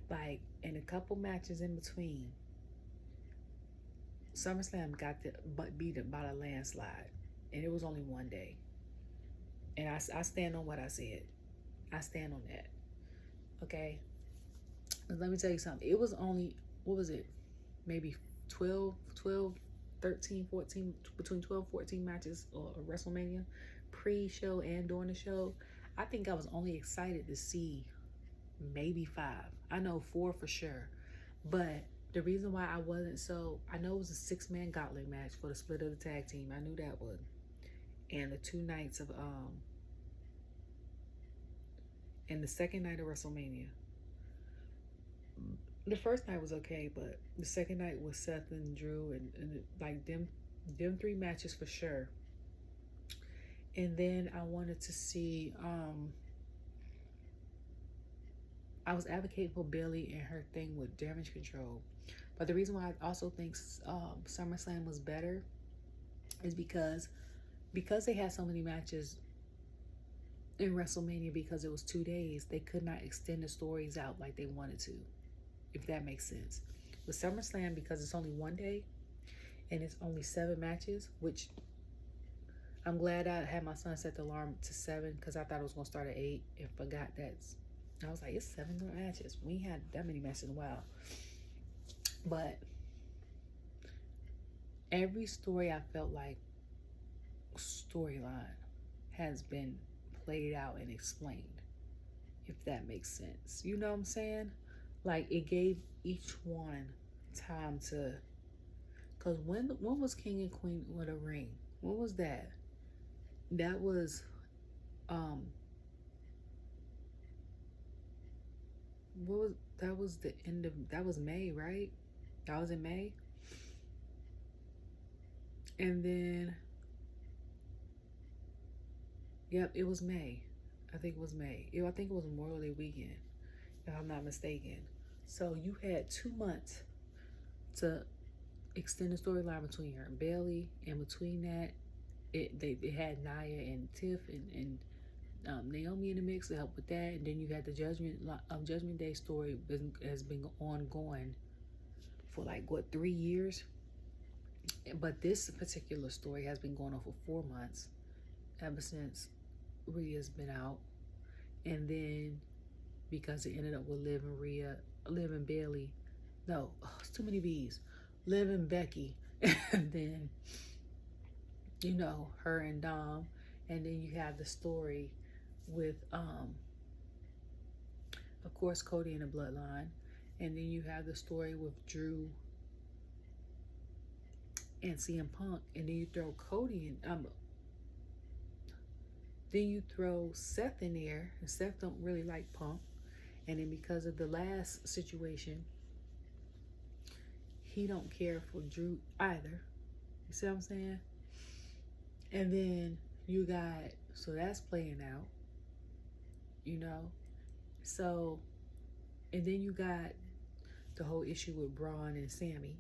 S1: like, and a couple matches in between, SummerSlam got beat by a landslide. And it was only 1 day. And I stand on what I said. I stand on that. Okay? But let me tell you something. It was only, what was it? Maybe 12, 13, 14, between 12, 14 matches or WrestleMania, pre-show and during the show. I think I was only excited to see maybe 5. I know 4 for sure. But the reason why I wasn't I know it was a 6-man gauntlet match for the split of the tag team. I knew that would. And the 2 nights of, and the second night of WrestleMania. The first night was okay, but the second night was Seth and Drew and like them 3 matches for sure. And then I wanted to see, I was advocating for Bayley and her thing with damage control. But the reason why I also think SummerSlam was better is because they had so many matches in WrestleMania because it was 2 days, they could not extend the stories out like they wanted to, if that makes sense. With SummerSlam, because it's only 1 day and it's only 7 matches, which I'm glad I had my son set the alarm to 7 because I thought it was going to start at 8 and forgot that. I was like, it's 7 matches. We ain't had that many matches in a while. But every story I felt like storyline has been played out and explained, if that makes sense. You know what I'm saying? Like, it gave each one time to, because when was King and Queen with a ring? When was that? That was that was the end of, that was May, right? That was in May. And then, yep, it was May. I think it was May. I think it was Memorial Day weekend, if I'm not mistaken. So you had 2 months to extend the storyline between her and Bayley, and between that, they had Nia and Tiff and Naomi in the mix to help with that, and then you got the Judgment Day story has been ongoing for like what, 3 years. But this particular story has been going on for 4 months, ever since Rhea's been out. And then because it ended up with Liv and Bayley. No, it's too many B's. Liv and Becky. And then, her and Dom. And then you have the story with, of course, Cody and the Bloodline. And then you have the story with Drew and CM Punk. And then you throw Cody in, then you throw Seth in there, and Seth don't really like Punk. And then because of the last situation, he don't care for Drew either. You see what I'm saying? And then you got, so that's playing out, So, and then you got the whole issue with Bron and Sami.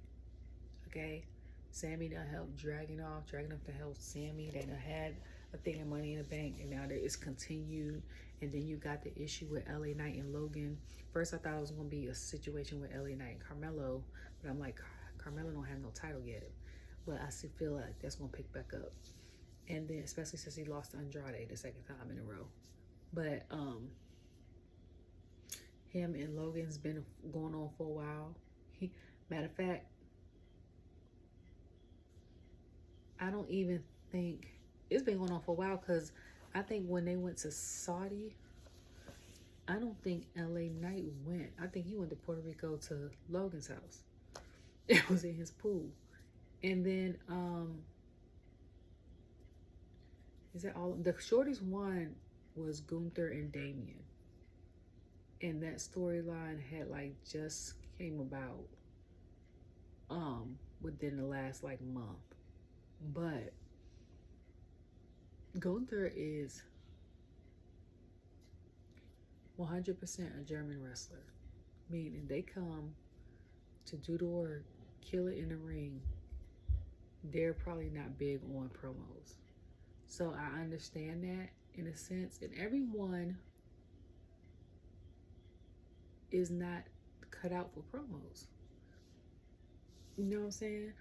S1: Okay? Sami done helped dragging off to help Sami. They done had a thing of Money in the Bank, and now it's continued. And then you got the issue with LA Knight and Logan. First, I thought it was going to be a situation with LA Knight and Carmelo, but I'm like, Carmelo don't have no title yet. But I still feel like that's going to pick back up. And then, especially since he lost to Andrade the second time in a row. But him and Logan's been going on for a while. Matter of fact, I don't even think it's been going on for a while, because I think when they went to Saudi, I don't think LA Knight went. I think he went to Puerto Rico to Logan's house. It was in his pool. And then is that all? The shortest one was Gunther and Damien. And that storyline had like just came about within the last like month. But Gunther is 100% a German wrestler, meaning they come to do the work, kill it in the ring. They're probably not big on promos. So I understand that in a sense, and everyone is not cut out for promos. You know what I'm saying?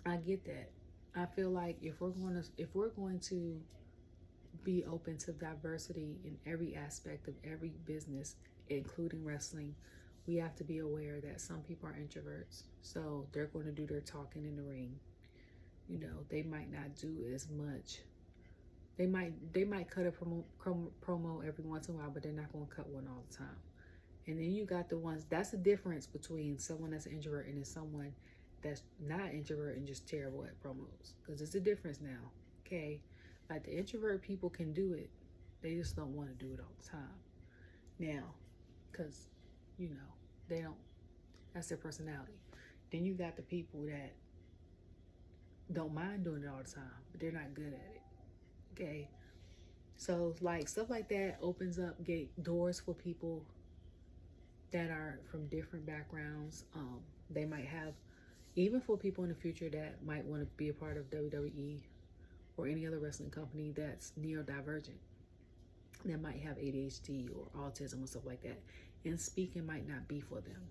S1: I get that. I feel like if we're going to be open to diversity in every aspect of every business, including wrestling, we have to be aware that some people are introverts. So they're going to do their talking in the ring. They might not do as much. They might cut a promo every once in a while, but they're not going to cut one all the time. And then you got the ones, that's the difference between someone that's an introvert and then someone that's not introvert and just terrible at promos. Because it's a difference now, okay? Like, the introvert people can do it. They just don't want to do it all the time. Now, because, they don't, that's their personality. Then you got the people that don't mind doing it all the time, but they're not good at it, okay? So, like, stuff like that opens up doors for people that are from different backgrounds. They might have, even for people in the future that might want to be a part of WWE or any other wrestling company that's neurodivergent, that might have ADHD or autism or stuff like that, and speaking might not be for them.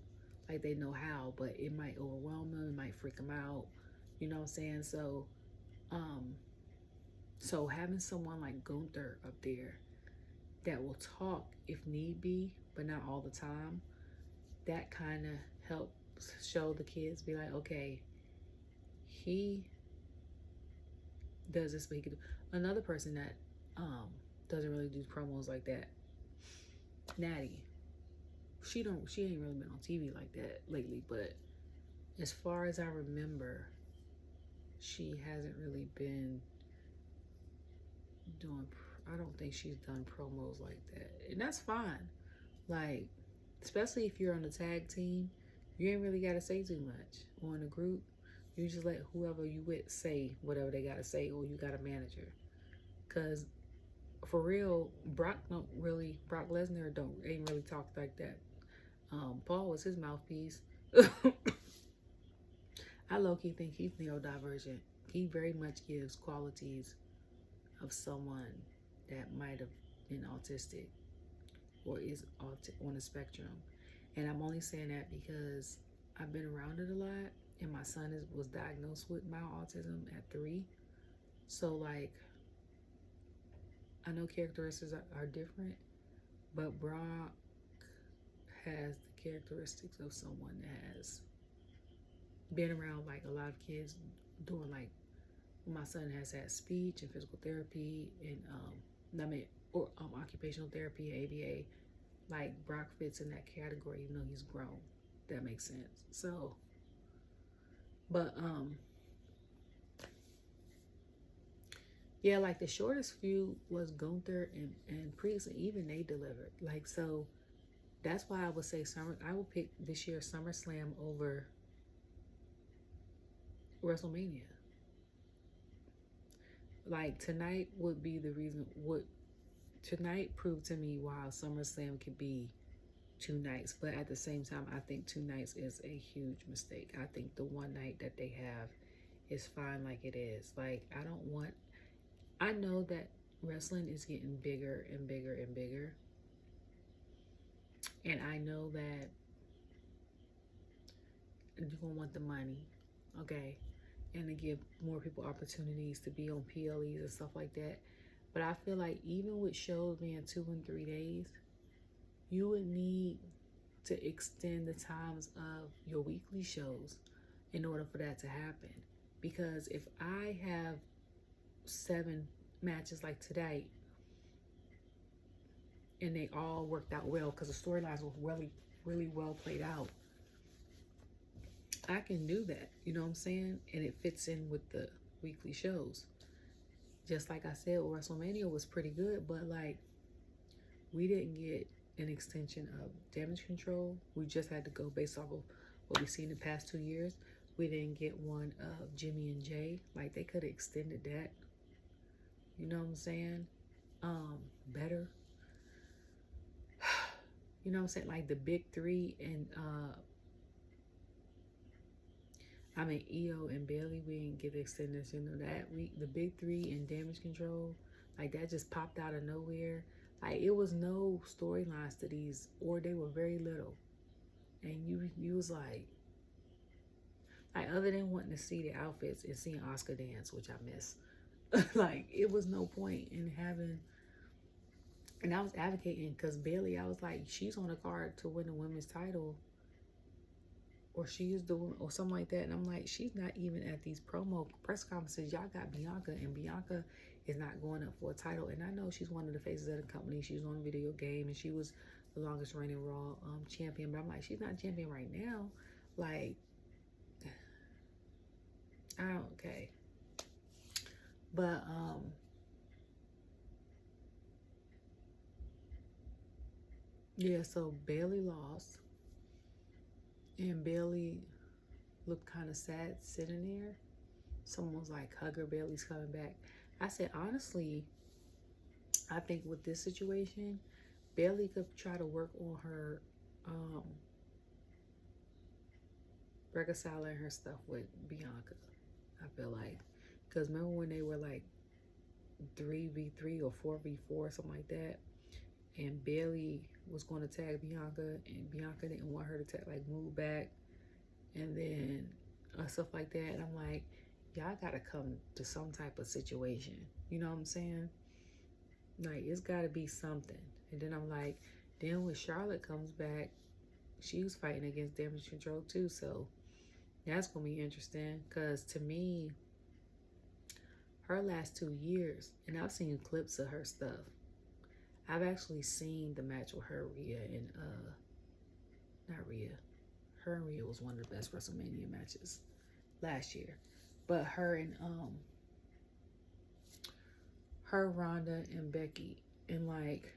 S1: Like, they know how, but it might overwhelm them, it might freak them out, you know what I'm saying? So so having someone like Gunther up there that will talk if need be, but not all the time, that kind of helps show the kids, be like, okay, he does this, but he could. Another person that doesn't really do promos like that, Natty. She ain't really been on TV like that lately, but as far as I remember, she hasn't really been doing. I don't think she's done promos like that, and that's fine. Like, especially if you're on the tag team, you ain't really got to say too much. Or in a group, you just let whoever you with say whatever they got to say, or you got a manager. Cause for real, Brock Lesnar ain't really talk like that. Paul was his mouthpiece. I low-key think he's neurodivergent. He very much gives qualities of someone that might have been autistic or is on the spectrum. And I'm only saying that because I've been around it a lot, and my son was diagnosed with mild autism at 3. So, like, I know characteristics are different, but Brock has the characteristics of someone that has been around, like, a lot of kids doing, like, my son has had speech and physical therapy and occupational therapy, ABA. Like, Brock fits in that category, even though he's grown. That makes sense. So, but yeah, like the shortest feud was Gunther and Priest, and even they delivered. Like, so that's why I would say I would pick this year's SummerSlam over WrestleMania. Like, tonight would be the reason. Tonight proved to me why SummerSlam could be 2 nights, but at the same time, I think 2 nights is a huge mistake. I think the one night that they have is fine like it is. Like, I know that wrestling is getting bigger and bigger and bigger, and I know that you're gonna want the money, okay, and to give more people opportunities to be on PLEs and stuff like that. But I feel like even with shows being 2 and 3 days, you would need to extend the times of your weekly shows in order for that to happen. Because if I have 7 matches like today, and they all worked out well because the storylines were really, really well played out, I can do that, you know what I'm saying? And it fits in with the weekly shows. Just like I said, WrestleMania was pretty good, but like, we didn't get an extension of Damage Control. We just had to go based off of what we've seen the past 2 years. We didn't get one of Jimmy and Jay. Like, they could have extended that. You know what I'm saying? Better. You know what I'm saying? Like the big 3 and Io and Bayley, we didn't get the extension of that. The big 3 and Damage Control, like, that just popped out of nowhere. Like, it was no storylines to these, or they were very little. And you was like, other than wanting to see the outfits and seeing Oscar dance, which I miss, like, it was no point in having. And I was advocating because Bayley, I was like, she's on the card to win the women's title, or she is doing, or something like that. And I'm like, she's not even at these promo press conferences. Y'all got Bianca, and Bianca is not going up for a title. And I know she's one of the faces of the company. She's on a video game, and she was the longest reigning Raw champion. But I'm like, she's not champion right now. Like, okay. But yeah, so Bayley lost, and Bayley looked kind of sad sitting there. Someone was like, hug her, Bayley's coming back. I said, honestly, I think with this situation, Bayley could try to work on her reconciling her stuff with Bianca. I feel like, because remember when they were like 3v3 or 4v4, something like that, and Bayley was going to tag Bianca, and Bianca didn't want her to move back, and then stuff like that. And I'm like, y'all gotta come to some type of situation. You know what I'm saying? Like, it's gotta be something. And then I'm like, then when Charlotte comes back, she was fighting against Damage Control too, so that's gonna be interesting. Because to me, her last 2 years, and I've seen clips of her stuff. I've actually seen the match with her, Rhea, and not Rhea. Her and Rhea was one of the best WrestleMania matches last year. But her and her, Ronda, and Becky, and like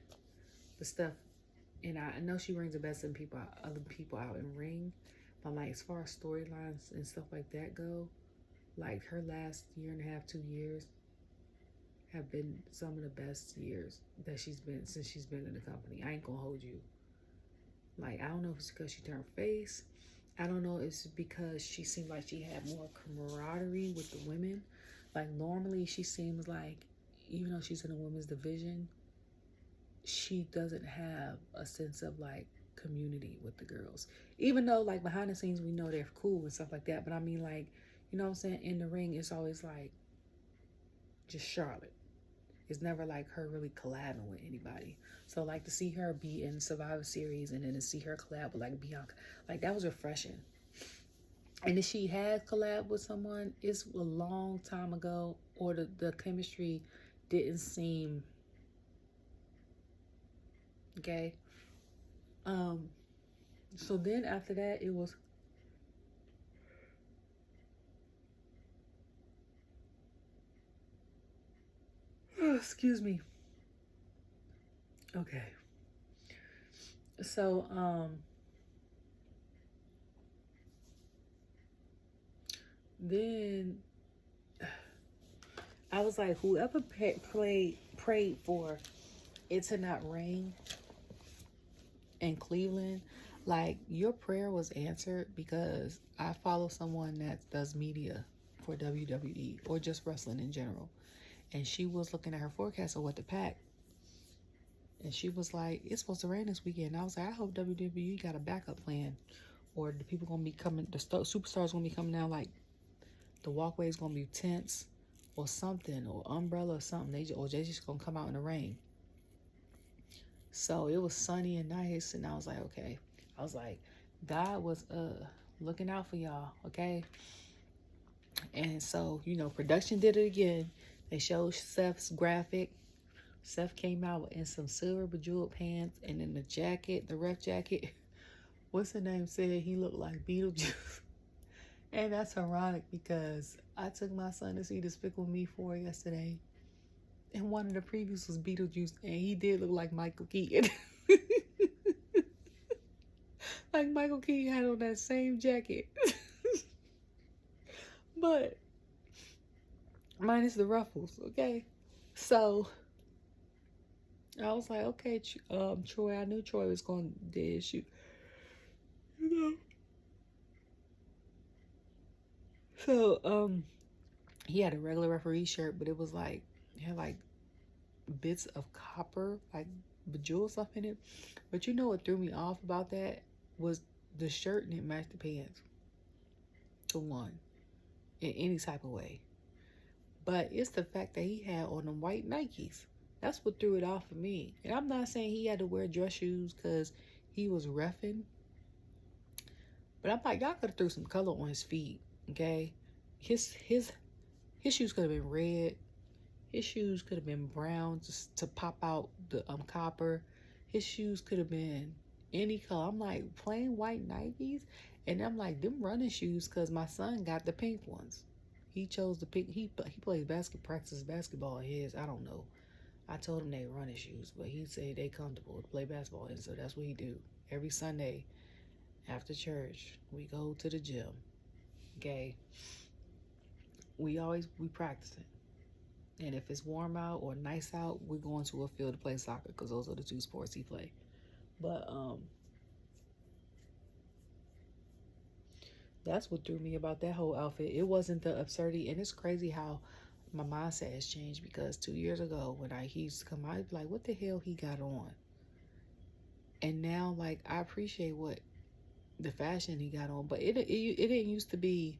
S1: the stuff, and I know she brings the best in people, other people out in ring, but like as far as storylines and stuff like that go, like her last year and a half, 2 years have been some of the best years that she's been since she's been in the company. I ain't gonna hold you. Like, I don't know if it's because she turned face. I don't know if it's because she seemed like she had more camaraderie with the women. Like, normally she seems like, even though she's in a women's division, she doesn't have a sense of like community with the girls. Even though like behind the scenes we know they're cool and stuff like that. But I mean, like, you know what I'm saying? In the ring, it's always like just Charlotte. It's never like her really collabing with anybody. So like to see her be in Survivor Series and then to see her collab with like Bianca, like that was refreshing. And if she had collabed with someone, it's a long time ago, or the chemistry didn't seem okay. So then after that, it was excuse me. Okay. So then I was like, whoever prayed for it to not rain in Cleveland, like your prayer was answered, because I follow someone that does media for WWE or just wrestling in general. And she was looking at her forecast of what to pack. And she was like, it's supposed to rain this weekend. And I was like, I hope WWE got a backup plan. Or the people going to be coming, the superstars going to be coming down, like the walkway is going to be tents or something, or umbrella or something. They just going to come out in the rain. So it was sunny and nice. And I was like, okay. I was like, God was looking out for y'all, okay? And so, you know, production did it again. They showed Seth's graphic. Seth came out in some silver bejeweled pants and in the jacket, the ref jacket. What's the name said he looked like Beetlejuice. And that's ironic because I took my son to see Despicable Me 4 yesterday. And one of the previews was Beetlejuice, and he did look like Michael Keaton. Like Michael Keaton had on that same jacket. But minus the ruffles, okay? So I was like, okay, Troy, I knew Troy was going to dead shoot. You know? So, he had a regular referee shirt, but it was like, it had like bits of copper, like bejeweled stuff in it. But you know what threw me off about that was the shirt didn't match the pants. To one, in any type of way. But it's the fact that he had on them white Nikes. That's what threw it off for me. And I'm not saying he had to wear dress shoes because he was reffing. But I'm like, y'all could have threw some color on his feet, okay? His shoes could have been red. His shoes could have been brown just to pop out the copper. His shoes could have been any color. I'm like, plain white Nikes? And I'm like, them running shoes, because my son got the pink ones. He chose the pink. He plays practices basketball in his. I don't know. I told him they running shoes, but he said they comfortable to play basketball in, so that's what he do. Every Sunday after church, we go to the gym. Okay. We practicing. And if it's warm out or nice out, we're going to a field to play soccer, because those are the two sports he play. But that's what threw me about that whole outfit. It wasn't the absurdity, and it's crazy how my mindset has changed, because 2 years ago when he used to come out, I'd be like, what the hell he got on? And now, like, I appreciate what the fashion he got on, but it didn't used to be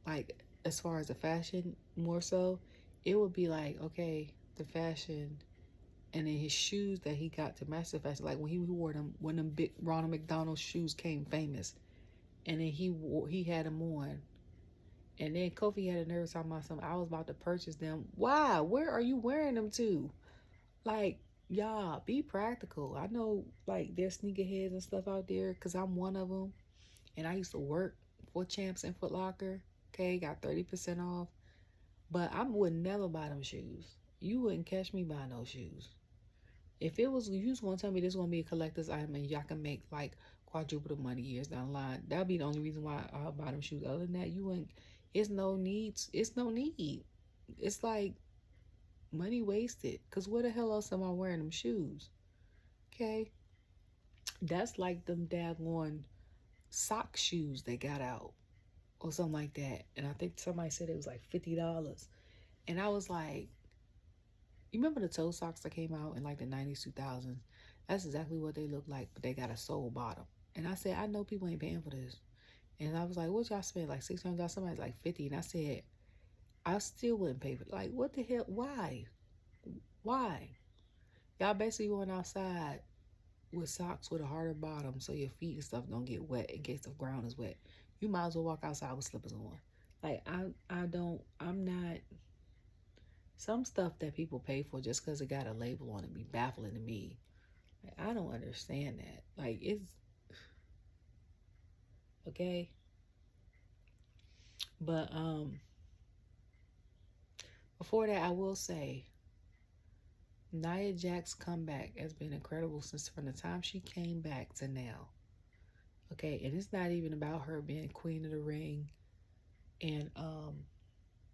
S1: like, as far as the fashion, more so, it would be like, okay, the fashion, and then his shoes that he got to match the fashion. Like when he wore them, when them big Ronald McDonald shoes came famous, and then he had them on, And then Kofi had a nerve talking about something. I was about to purchase them. Why? Where are you wearing them to? Like, y'all, be practical. I know, like, there's sneakerheads and stuff out there because I'm one of them. And I used to work for Champs and Foot Locker. Okay, got 30% off. But I would never buy them shoes. You wouldn't catch me buying those shoes. If you was going to tell me this is going to be a collector's item and y'all can make, like, quadruple the money years down the line, that would be the only reason why I'll buy them shoes. Other than that, you wouldn't. It's no need. It's no need. It's like money wasted. Because where the hell else am I wearing them shoes? Okay? That's like them daggone sock shoes they got out or something like that. And I think somebody said it was like $50. And I was like, you remember the toe socks that came out in like the 90s, 2000s? That's exactly what they look like, but they got a sole bottom. And I said, I know people ain't paying for this. And I was like, what y'all spend? Like $600? Somebody's like $50. And I said, I still wouldn't pay for it. Like, what the hell? Why? Why? Y'all basically going outside with socks with a harder bottom so your feet and stuff don't get wet in case the ground is wet. You might as well walk outside with slippers on. Like, I'm not, some stuff that people pay for just because it got a label on it be baffling to me. Like, I don't understand that. Like, it's, okay. But, before that, I will say, Nia Jax's comeback has been incredible since from the time she came back to now. Okay, and it's not even about her being queen of the ring and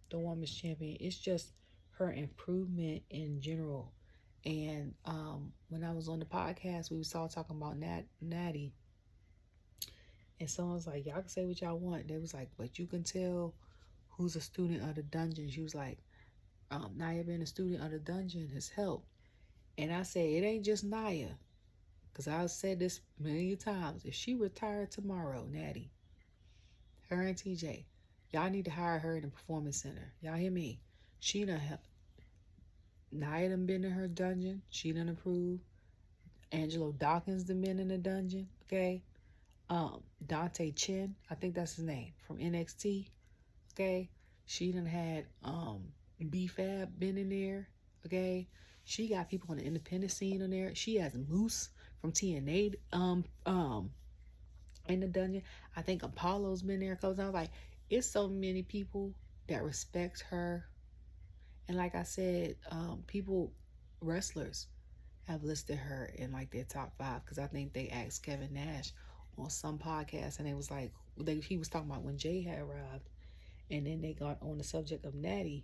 S1: the women's champion. It's just her improvement in general. And when I was on the podcast, we was all talking about Natty. And someone was like, y'all can say what y'all want. They was like, but you can tell who's a student of the dungeon. She was like, Nia being a student of the dungeon has helped. And I said, it ain't just Nia. Because I've said this many times. If she retired tomorrow, Natty, her and TJ, y'all need to hire her in the performance center. Y'all hear me? She done help. Nia done been in her dungeon. She done improved. Angelo Dawkins done been in the dungeon. Okay. Dante Chen, I think that's his name, from NXT. Okay. She done had B-Fab been in there. Okay. She got people on the independent scene in there. She has Moose from TNA in the dungeon. I think Apollo's been there a couple times. Like, it's so many people that respects her. And like I said, wrestlers have listed her in like their top 5 because I think they asked Kevin Nash on some podcast and it was like he was talking about when Jay had arrived, and then they got on the subject of Natty,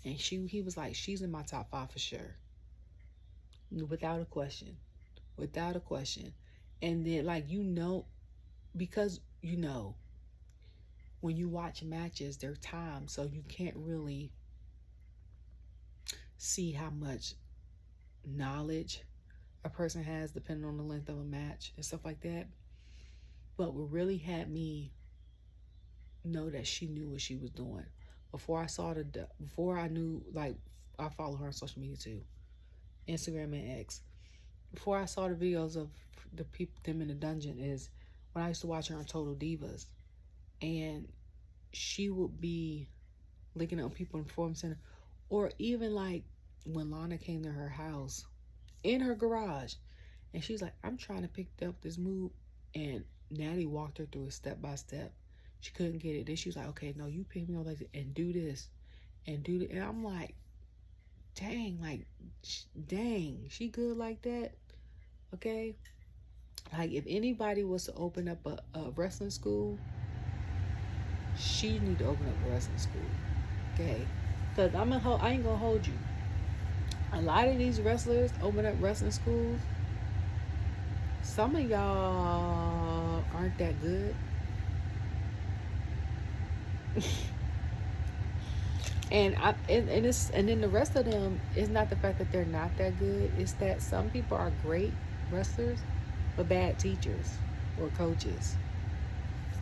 S1: and he was like, she's in my top 5 for sure, without a question. And then, like, because when you watch matches, they're timed, so you can't really see how much knowledge a person has depending on the length of a match and stuff like that. But what really had me know that she knew what she was doing before I knew, like, I follow her on social media too, Instagram and X. Before I saw the videos of them in the dungeon is when I used to watch her on Total Divas, and she would be looking at people in the Performance Center, or even like when Lana came to her house in her garage, and she's like, I'm trying to pick up this move, and Natty walked her through it step by step. She couldn't get it. Then she was like, okay, no, you pick me up like this and do this and do that. And I'm like, dang, she good like that? Okay. Like, if anybody was to open up a wrestling school, she need to open up a wrestling school. Okay. Because I ain't gonna hold you. A lot of these wrestlers open up wrestling schools. Some of y'all aren't that good. And then the rest of them, it's not the fact that they're not that good. It's that some people are great wrestlers, but bad teachers or coaches.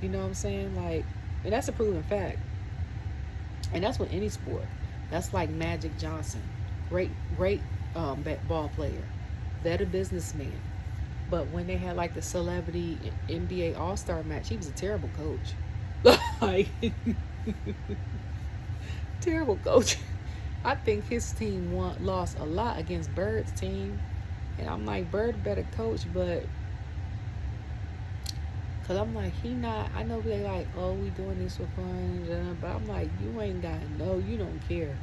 S1: You know what I'm saying? Like, and that's a proven fact. And that's with any sport. That's like Magic Johnson, great ball player, better businessman. But when they had like the celebrity NBA All-Star match, he was a terrible coach. Like, Terrible coach. I think his team lost a lot against Bird's team. And I'm like, Bird better coach, but because I'm like, he not, I know they like, oh, we doing this for fun, but I'm like, you ain't got to know, you don't care.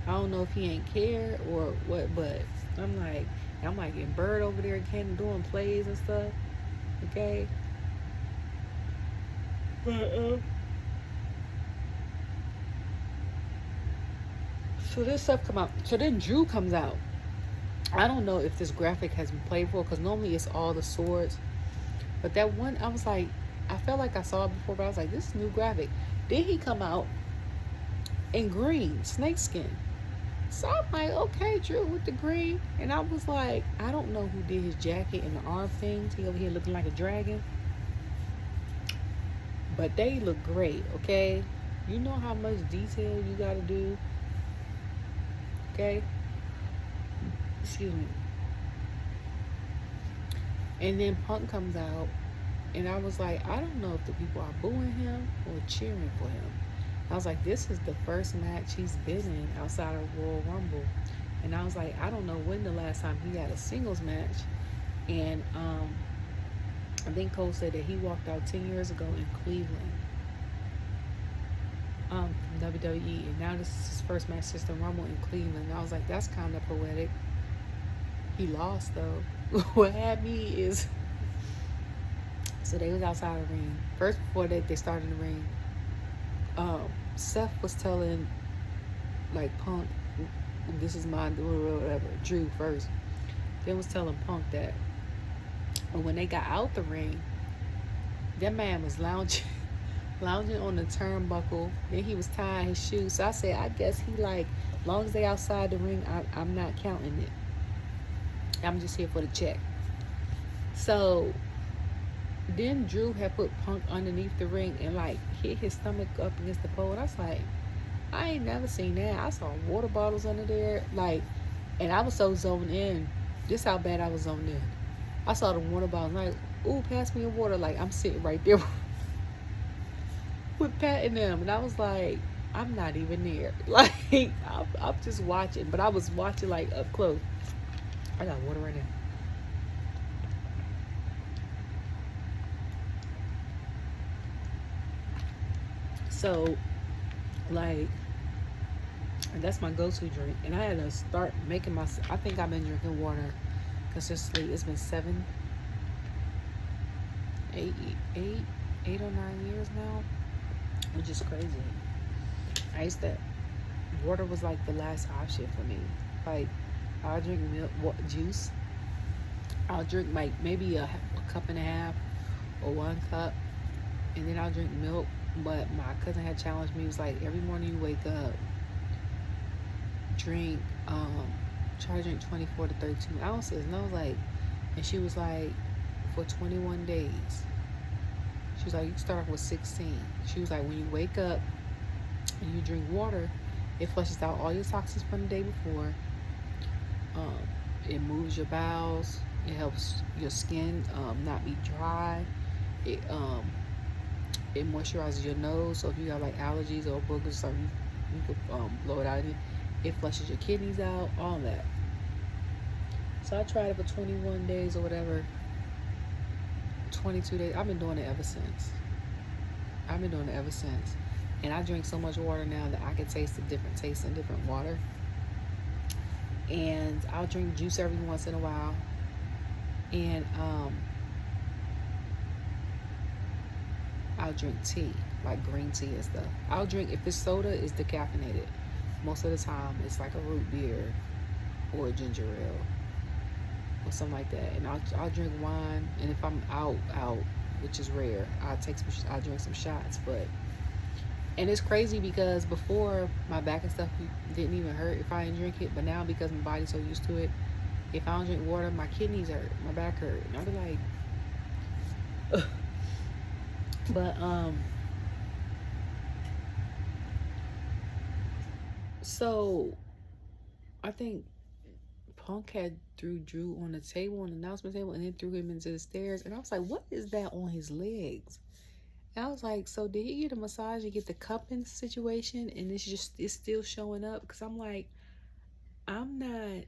S1: I don't know if he ain't care or what, but I'm like, and Bird over there again doing plays and stuff, okay? But, so this stuff come out. So then Drew comes out. I don't know if this graphic has been played for, because normally it's all the swords. But that one, I was like, I felt like I saw it before, but I was like, this is a new graphic. Then he come out in green, snakeskin. So I'm like, okay, Drew with the green. And I was like, I don't know who did his jacket and the arm things. He over here looking like a dragon. But they look great, okay? You know how much detail you got to do, okay? Excuse me. And then Punk comes out, and I was like, I don't know if the people are booing him or cheering for him. I was like, this is the first match he's been in outside of Royal Rumble. And I was like, I don't know when the last time he had a singles match. And I think Cole said that he walked out 10 years ago in Cleveland from WWE. And now this is his first match since the Rumble in Cleveland. And I was like, that's kind of poetic. He lost, though. What had me is, so they was outside the ring. First, before they started the ring, Seth was telling, like, Punk, this is my whatever, Drew first. Then was telling Punk that when they got out the ring, that man was lounging on the turnbuckle. Then he was tying his shoes. So I said, I guess he like, as long as they outside the ring, I'm not counting it. I'm just here for the check. So then Drew had put Punk underneath the ring and like hit his stomach up against the pole. And I was like, I ain't never seen that. I saw water bottles under there. Like, and I was so zoned in. This how bad I was zoned in. I saw the water bottles. Like, ooh, pass me a water. Like, I'm sitting right there with patting them. And I was like, I'm not even there. Like, I'm just watching. But I was watching like up close. I got water right now. So, like, that's my go-to drink. And I had to start making my, I think I've been drinking water consistently. It's been 8 or 9 years now, which is crazy. I used to, water was like the last option for me. Like, I'll drink milk, juice. I'll drink like maybe a cup and a half or 1 cup, and then I'll drink milk. But my cousin had challenged me. He was like, every morning you wake up, drink, try to drink 24 to 32 ounces. And I was like, and she was like, for 21 days. She was like, you can start off with 16. She was like, when you wake up and you drink water, it flushes out all your toxins from the day before. It moves your bowels. It helps your skin not be dry. It moisturizes your nose. So if you got like allergies or boogers or something, you could blow it out. It flushes your kidneys out. All that. So I tried it for 21 days or whatever. 22 days. I've been doing it ever since. And I drink so much water now that I can taste the different tastes in different water. And I'll drink juice every once in a while. And I'll drink tea, like green tea and stuff. I'll drink, if it's soda, it's decaffeinated. Most of the time, it's like a root beer or a ginger ale or something like that. And I'll drink wine. And if I'm out, which is rare, I'll drink some shots. And it's crazy because before, my back and stuff didn't even hurt if I didn't drink it. But now, because my body's so used to it, if I don't drink water, my kidneys hurt, my back hurt. And I'll be like, ugh. But, so, I think Punk had threw Drew on the table, on the announcement table, and then threw him into the stairs. And I was like, what is that on his legs? And I was like, so did he get a massage and get the cupping situation, and it's still showing up? Because I'm like, I'm not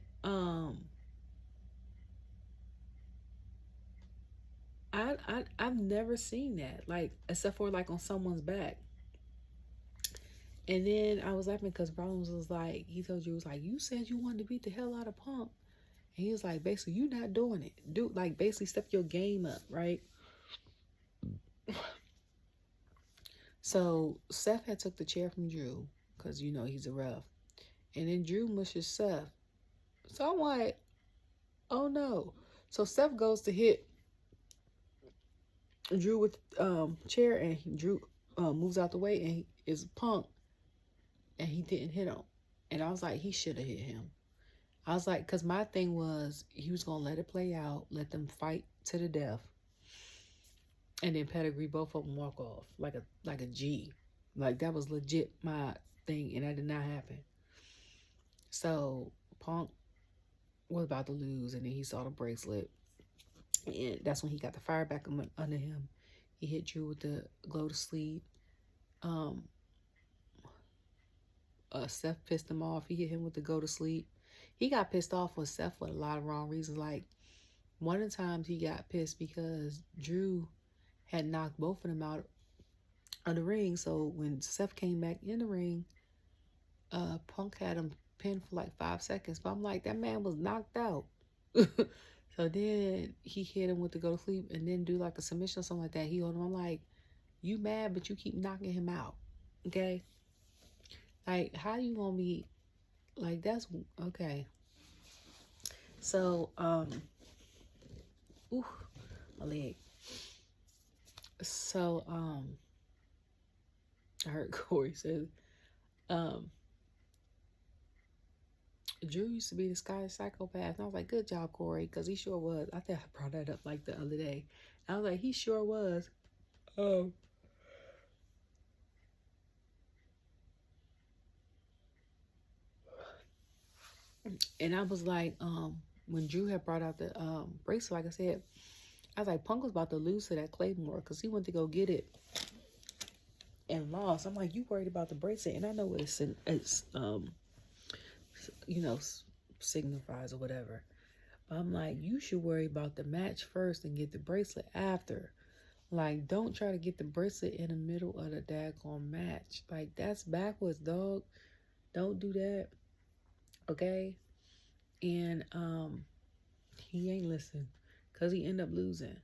S1: I've never seen that, like, except for like on someone's back. And then I was laughing because Rollins was like, he told you, was like, you said you wanted to beat the hell out of Punk. And he was like, basically, you not doing it. Do, like, basically step your game up, right? So Seth had took the chair from Drew because, you know, he's a ref. And then Drew mushes Seth. So I'm like, oh no. So Seth goes to hit Drew with chair, and Drew moves out the way, and he is Punk, and he didn't hit him. And I was like, he should have hit him. I was like, because my thing was, he was going to let it play out, let them fight to the death, and then pedigree both of them walk off like a G. Like, that was legit my thing, and that did not happen. So Punk was about to lose, and then he saw the bracelet, and that's when he got the fire back under him. He hit Drew with the glow to sleep. Seth pissed him off. He hit him with the go to sleep. He got pissed off with Seth for a lot of wrong reasons. Like, one of the times he got pissed because Drew had knocked both of them out of the ring. So when Seth came back in the ring, Punk had him pinned for like 5 seconds. But I'm like, that man was knocked out. So then he hit him with the go to sleep and then do like a submission or something like that. He hold him. I'm like, you mad, but you keep knocking him out. Okay? Like, how you gonna be like, that's okay. So, ooh, my leg. So, I heard Corey says, Drew used to be the Scottish psychopath. And I was like, good job, Corey, because he sure was. I think I brought that up like the other day. I was like, he sure was. And I was like, when Drew had brought out the bracelet, like I said, I was like, Punk was about to lose to that Claymore because he went to go get it and lost. I'm like, you worried about the bracelet? And I know what it's you know, signifies or whatever. But I'm like, you should worry about the match first and get the bracelet after. Like, don't try to get the bracelet in the middle of the daggone match. Like, that's backwards, dog. Don't do that. Okay? And he ain't listen. Because he ended up losing.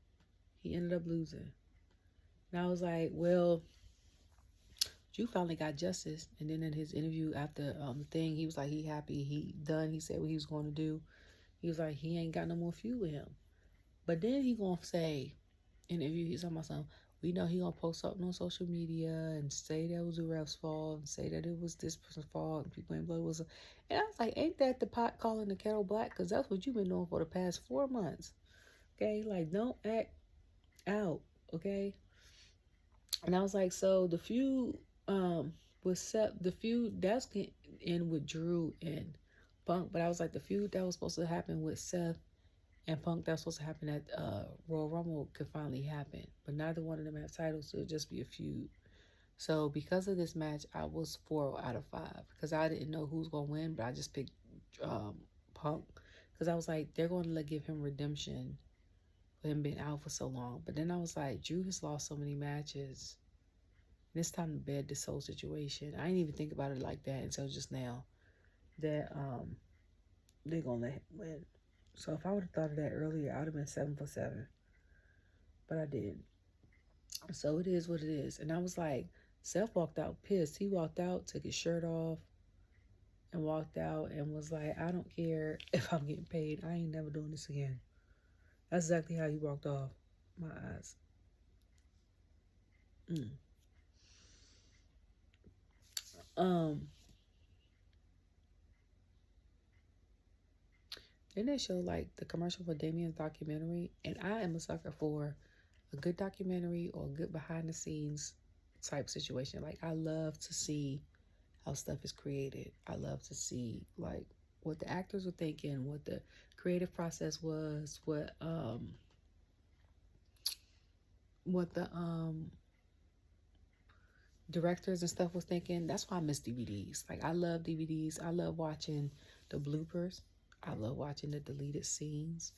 S1: And I was like, well, Drew finally got justice. And then in his interview after the thing, he was like, he happy, he done. He said what he was going to do. He was like, he ain't got no more feud with him. But then he gonna say, in the interview, he's talking about something. We know he gonna post something on social media and say that it was the ref's fault and say that it was this person's fault and people ain't blood was. And I was like, ain't that the pot calling the kettle black? Because that's what you've been doing for the past 4 months. Okay, like, don't act out. Okay. And I was like, so the feud with Seth, the feud that's getting in with Drew and Punk, but I was like, the feud that was supposed to happen with Seth and Punk, that was supposed to happen at Royal Rumble, could finally happen. But neither one of them have titles, so it'll just be a feud. So because of this match, I was 4 out of 5 because I didn't know who was going to win, but I just picked Punk because I was like, they're going to give him redemption for him being out for so long. But then I was like, Drew has lost so many matches. And it's time to bed this whole situation. I didn't even think about it like that until just now that they're going to let him win. So if I would have thought of that earlier, I would have been 7 for 7. But I didn't. So it is what it is. And I was like, Seth walked out pissed. He walked out, took his shirt off, and walked out and was like, I don't care if I'm getting paid. I ain't never doing this again. That's exactly how he walked off. My eyes. Then they show like the commercial for Damien's documentary, and I am a sucker for a good documentary or a good behind the scenes type situation. Like, I love to see how stuff is created. I love to see like what the actors were thinking, what the creative process was, what the directors and stuff was thinking. That's why I miss DVDs. Like, I love DVDs. I love watching the bloopers. I love watching the deleted scenes.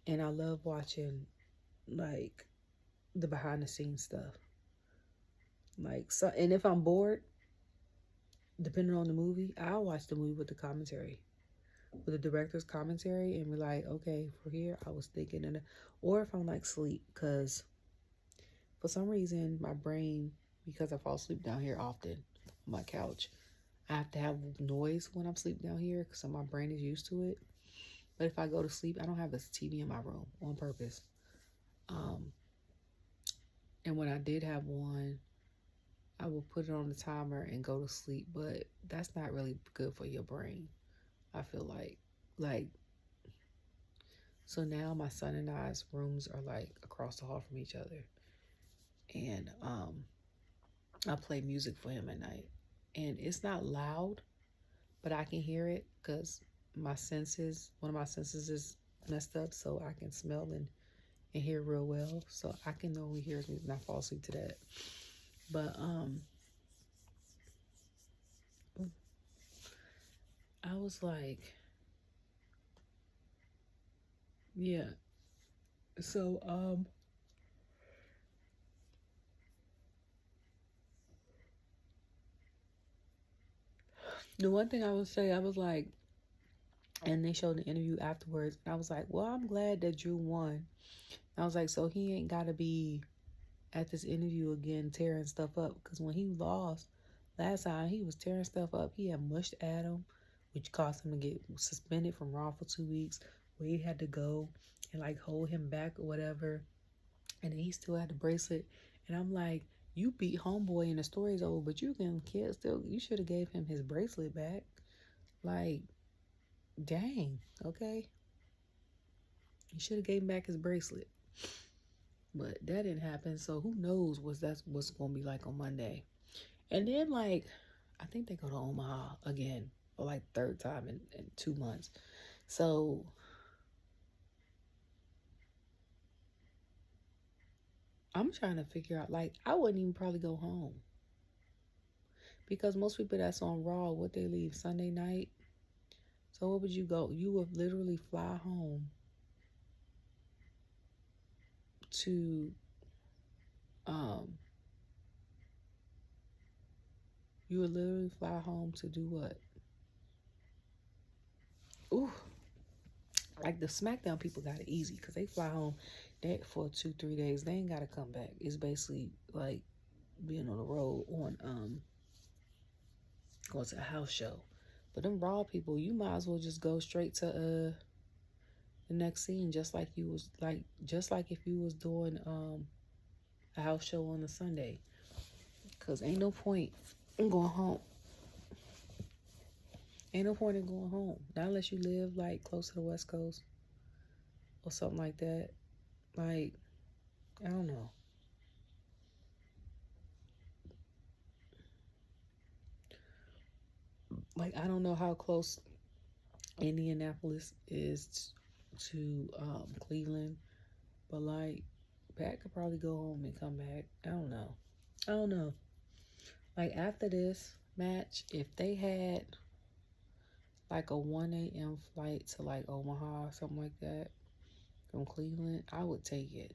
S1: And I love watching, like, the behind the scenes stuff. Like, so, and if I'm bored, depending on the movie, I'll watch the movie with the commentary, with the director's commentary, and be like, okay, for here, I was thinking, or if I'm like sleep, because for some reason, my brain, because I fall asleep down here often on my couch, I have to have noise when I'm sleeping down here because my brain is used to it. But if I go to sleep, I don't have this TV in my room on purpose. And when I did have one, I will put it on the timer and go to sleep. But that's not really good for your brain, I feel like. So now my son and I's rooms are like across the hall from each other. And I play music for him at night. And it's not loud, but I can hear it because one of my senses is messed up, so I can smell and hear real well. So I can only hear his music and I fall asleep to that. But I was like, yeah. So the one thing I would say, I was like, and they showed the interview afterwards, and I was like, well, I'm glad that Drew won. I was like, so he ain't got to be at this interview again tearing stuff up, because when he lost last time, he was tearing stuff up. He had mushed Adam, which caused him to get suspended from Raw for 2 weeks. Wade had to go and like hold him back or whatever, and then he still had the bracelet. And I'm like, you beat homeboy and the story's over, but you should have gave him his bracelet back. Like, dang, okay. You should have gave him back his bracelet. But that didn't happen, so who knows what's going to be like on Monday. And then, like, I think they go to Omaha again for, like, third time in 2 months. So, I'm trying to figure out, like, I wouldn't even probably go home. Because most people that's on Raw, what they leave Sunday night. So, what would you go? You would literally fly home to, you would literally fly home to do what? Ooh. Like, the SmackDown people got it easy because they fly home for 2-3 days. They ain't got to come back. It's basically like being on the road on going to a house show. But them Raw people, you might as well just go straight to the next scene, just like if you was doing a house show on a Sunday. Cause ain't no point in going home. Ain't no point in going home. Not unless you live like close to the West Coast or something like that. Like, I don't know. Like, I don't know how close Indianapolis is to Cleveland, but like, Pat could probably go home and come back. I don't know. Like, after this match, if they had like a 1 a.m. flight to like Omaha or something like that from Cleveland, I would take it.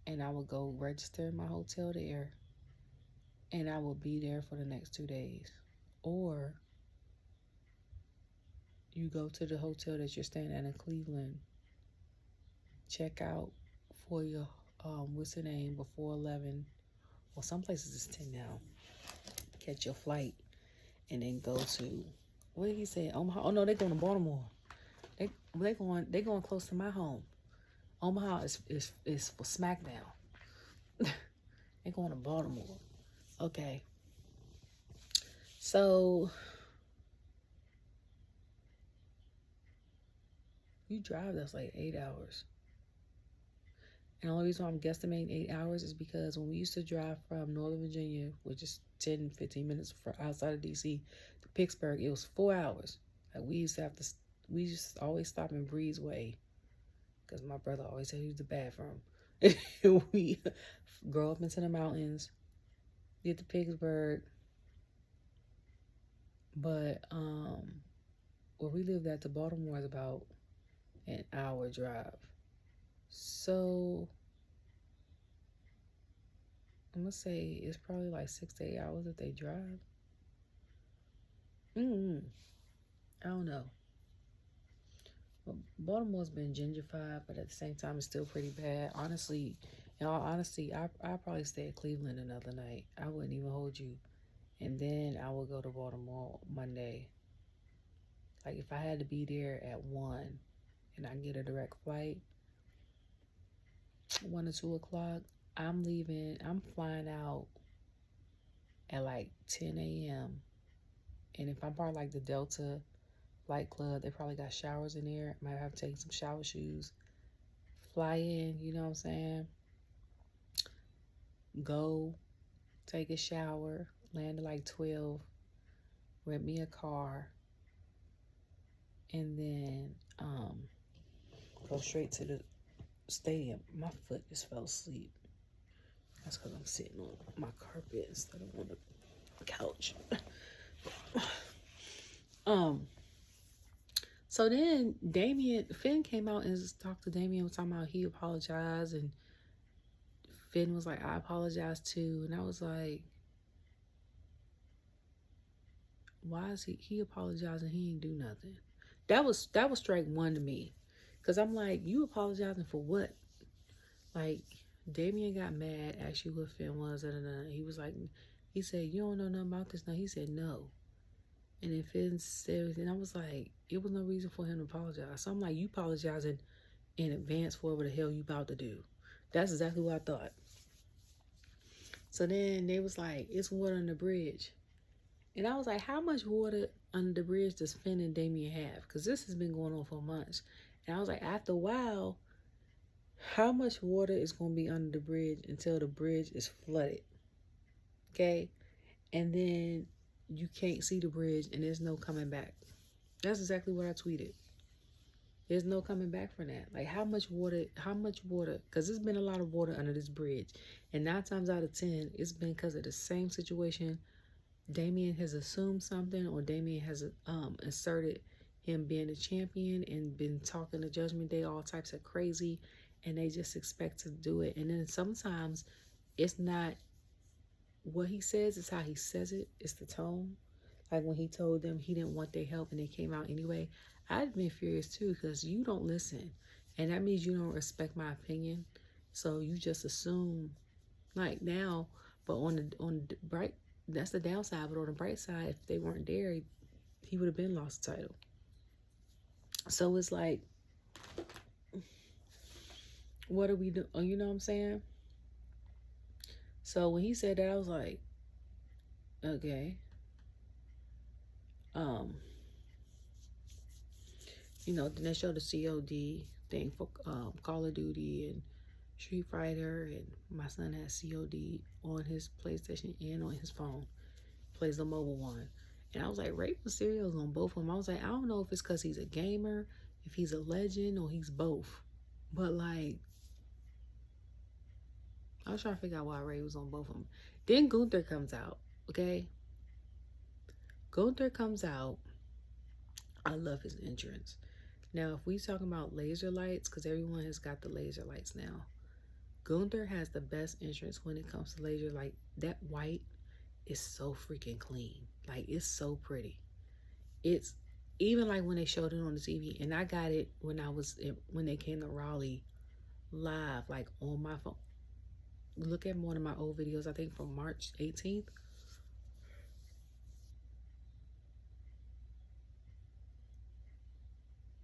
S1: And I would go register in my hotel there. And I would be there for the next 2 days. Or you go to the hotel that you're staying at in Cleveland, check out for your, what's the name, before 11. Well, some places it's 10 now. Catch your flight and then go to, what did he say? Omaha? Oh no, they're going to Baltimore. They going close to my home. Omaha is for SmackDown. They're going to Baltimore. Okay. So you drive, that's like 8 hours. And the only reason why I'm guesstimating 8 hours is because when we used to drive from Northern Virginia, which is 10, 15 minutes from outside of DC, to Pittsburgh, it was 4 hours. Like, we used to always stop in Breezeway because my brother always said he used the bathroom. We grow up into the mountains, get to Pittsburgh, but where we lived at to Baltimore is about an hour drive. So I'm gonna say it's probably like 6 to 8 hours if they drive. I don't know. But Baltimore's been gentrified, but at the same time, it's still pretty bad. Honestly, in all honesty, I'd probably stay at Cleveland another night. I wouldn't even hold you. And then I would go to Baltimore Monday. Like, if I had to be there at 1 and I get a direct flight, 1 or 2 o'clock, I'm flying out at like 10 a.m. And if I'm part of like the Delta Flight Club, they probably got showers in there. Might have to take some shower shoes. Fly in, you know what I'm saying? Go, take a shower, land at like 12, rent me a car, and then go straight to the stadium. My foot just fell asleep. That's because I'm sitting on my carpet instead of on the couch. So then Finn came out and talked to Damien, was talking about he apologized, and Finn was like, I apologize too. And I was like, why is he apologizing? He ain't do nothing. That was strike one to me. Cause I'm like, you apologizing for what? Like, Damien got mad, asked you what Finn was, and he was like, he said, you don't know nothing about this now. He said no. And then Finn said, and I was like, it was no reason for him to apologize. So I'm like, you apologizing in advance for what the hell you about to do. That's exactly what I thought. So then they was like, it's water on the bridge. And I was like, how much water under the bridge does Finn and Damien have? Because this has been going on for months. And I was like, after a while, how much water is going to be under the bridge until the bridge is flooded? Okay? And then you can't see the bridge and there's no coming back. That's exactly what I tweeted. There's no coming back from that. Like, how much water? Because there's been a lot of water under this bridge. And 9 times out of 10, it's been because of the same situation. Damien has assumed something, or Damien has inserted him being a champion and been talking to Judgment Day, all types of crazy, and they just expect to do it. And then sometimes it's not what he says, it's how he says it. It's the tone. Like when he told them he didn't want their help and they came out anyway. I'd been furious too, because you don't listen. And that means you don't respect my opinion. So you just assume, like now, but on the bright, that's the downside. But on the bright side, if they weren't there, he would have been lost the title. So it's like, what do we do? Oh, you know what I'm saying? So when he said that, I was like, okay. Then they showed the COD thing for Call of Duty and Street Fighter, and my son has COD on his PlayStation and on his phone. Plays the mobile one. And I was like, Rey Mysterio's on both of them. I was like, I don't know if it's because he's a gamer, if he's a legend, or he's both. But like, I was trying to figure out why Rey was on both of them. Then Gunther comes out, okay? Gunther comes out. I love his entrance. Now, if we talking about laser lights, because everyone has got the laser lights now, Gunther has the best entrance when it comes to laser light. That white is so freaking clean. Like, it's so pretty. It's even like when they showed it on the TV, and I got it when they came to Raleigh live, like on my phone. Look at one of my old videos, I think from March 18th.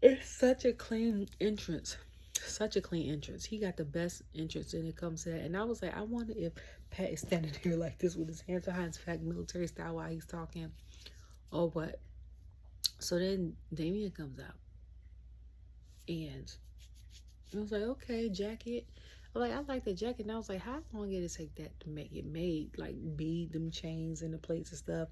S1: It's such a clean entrance. Such a clean entrance. He got the best entrance when it comes to that. And I was like, I wonder if Pat is standing here like this with his hands behind his back, military style, while he's talking. Or what? So then Damien comes out. And I was like, okay, jacket. I like the jacket. And I was like, how long did it take that to make it made? Like, bead them chains and the plates and stuff.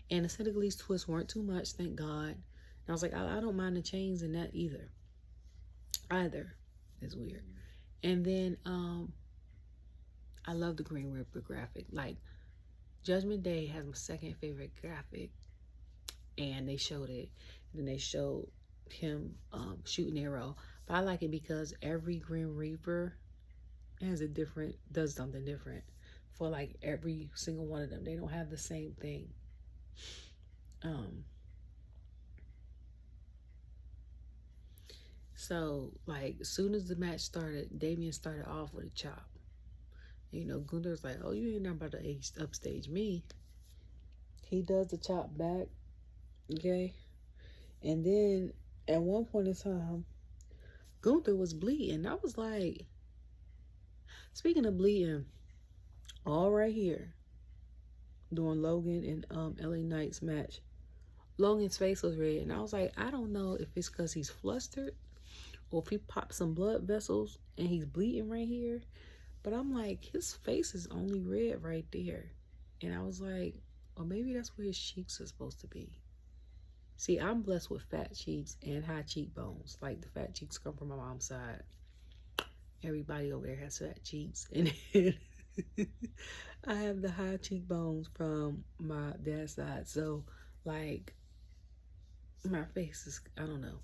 S1: And the Senegalese twists weren't too much, thank God. And I was like, I don't mind the chains in that either. It's weird. And then I love the Green Reaper graphic. Like, Judgment Day has my second favorite graphic, and they showed it. And then they showed him shooting arrow. But I like it because every Grim Reaper does something different for like every single one of them. They don't have the same thing. So like as soon as the match started, Damien started off with a chop. You know, Gunther's like, oh, you ain't not about to upstage me. He does the chop back, okay? And then at one point in time, Gunther was bleeding. I was like, speaking of bleeding, all right here, during Logan and LA Knight's match, Logan's face was red. And I was like, I don't know if it's because he's flustered or if he popped some blood vessels and he's bleeding right here. But I'm like, his face is only red right there. And I was like, or maybe that's where his cheeks are supposed to be. See, I'm blessed with fat cheeks and high cheekbones. Like, the fat cheeks come from my mom's side. Everybody over there has fat cheeks. And I have the high cheekbones from my dad's side. So, like, my face is, I don't know.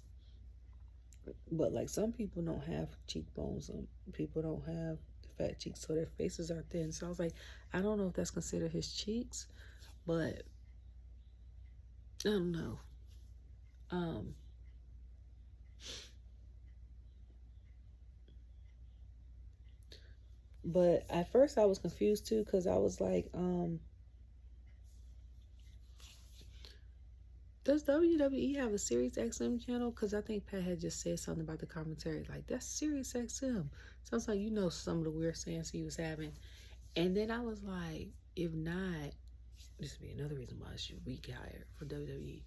S1: But, like, some people don't have cheekbones. Some people don't have fat cheeks, so their faces are thin. So I was like, I don't know if that's considered his cheeks, but I don't know. But at first I was confused too, because I was like, does WWE have a Sirius XM channel? Because I think Pat had just said something about the commentary, like, that's Sirius XM. Sounds like, you know, some of the weird sayings he was having. And then I was like, if not, this would be another reason why I should be hired for WWE.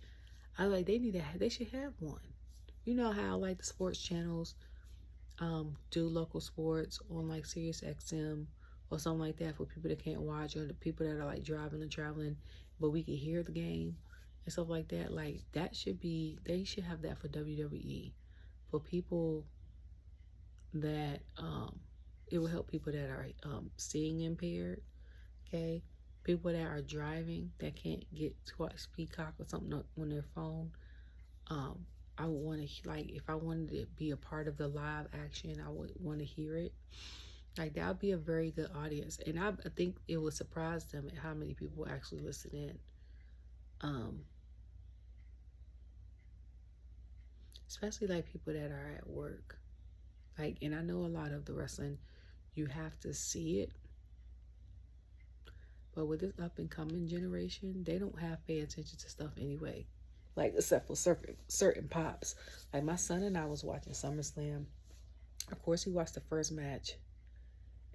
S1: I was like, they should have one. You know how like the sports channels do local sports on like Sirius XM or something like that for people that can't watch, or the people that are like driving and traveling, but we can hear the game and stuff like that. Like, that should be, they should have that for WWE for people that it will help people that are seeing impaired, okay? People that are driving that can't get to watch Peacock or something on their phone. I would want to, like, if I wanted to be a part of the live action, I would want to hear it. Like, that would be a very good audience. And I think it would surprise them at how many people actually listen in. Especially, like, people that are at work. Like, and I know a lot of the wrestling, you have to see it. But with this up-and-coming generation, they don't have pay attention to stuff anyway. Like, except for certain pops. Like, my son and I was watching SummerSlam. Of course, he watched the first match.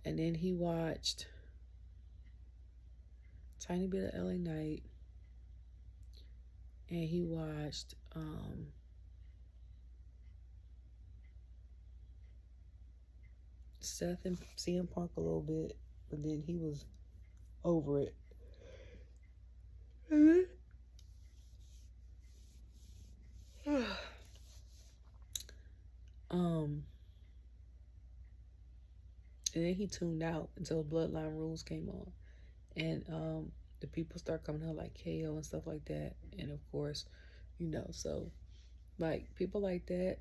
S1: And then he watched a tiny bit of LA Knight. And he watched Seth and CM Punk a little bit. But then he was over it. And then he tuned out until Bloodline Rules came on. And the people start coming out like KO and stuff like that. And of course, you know, so like people like that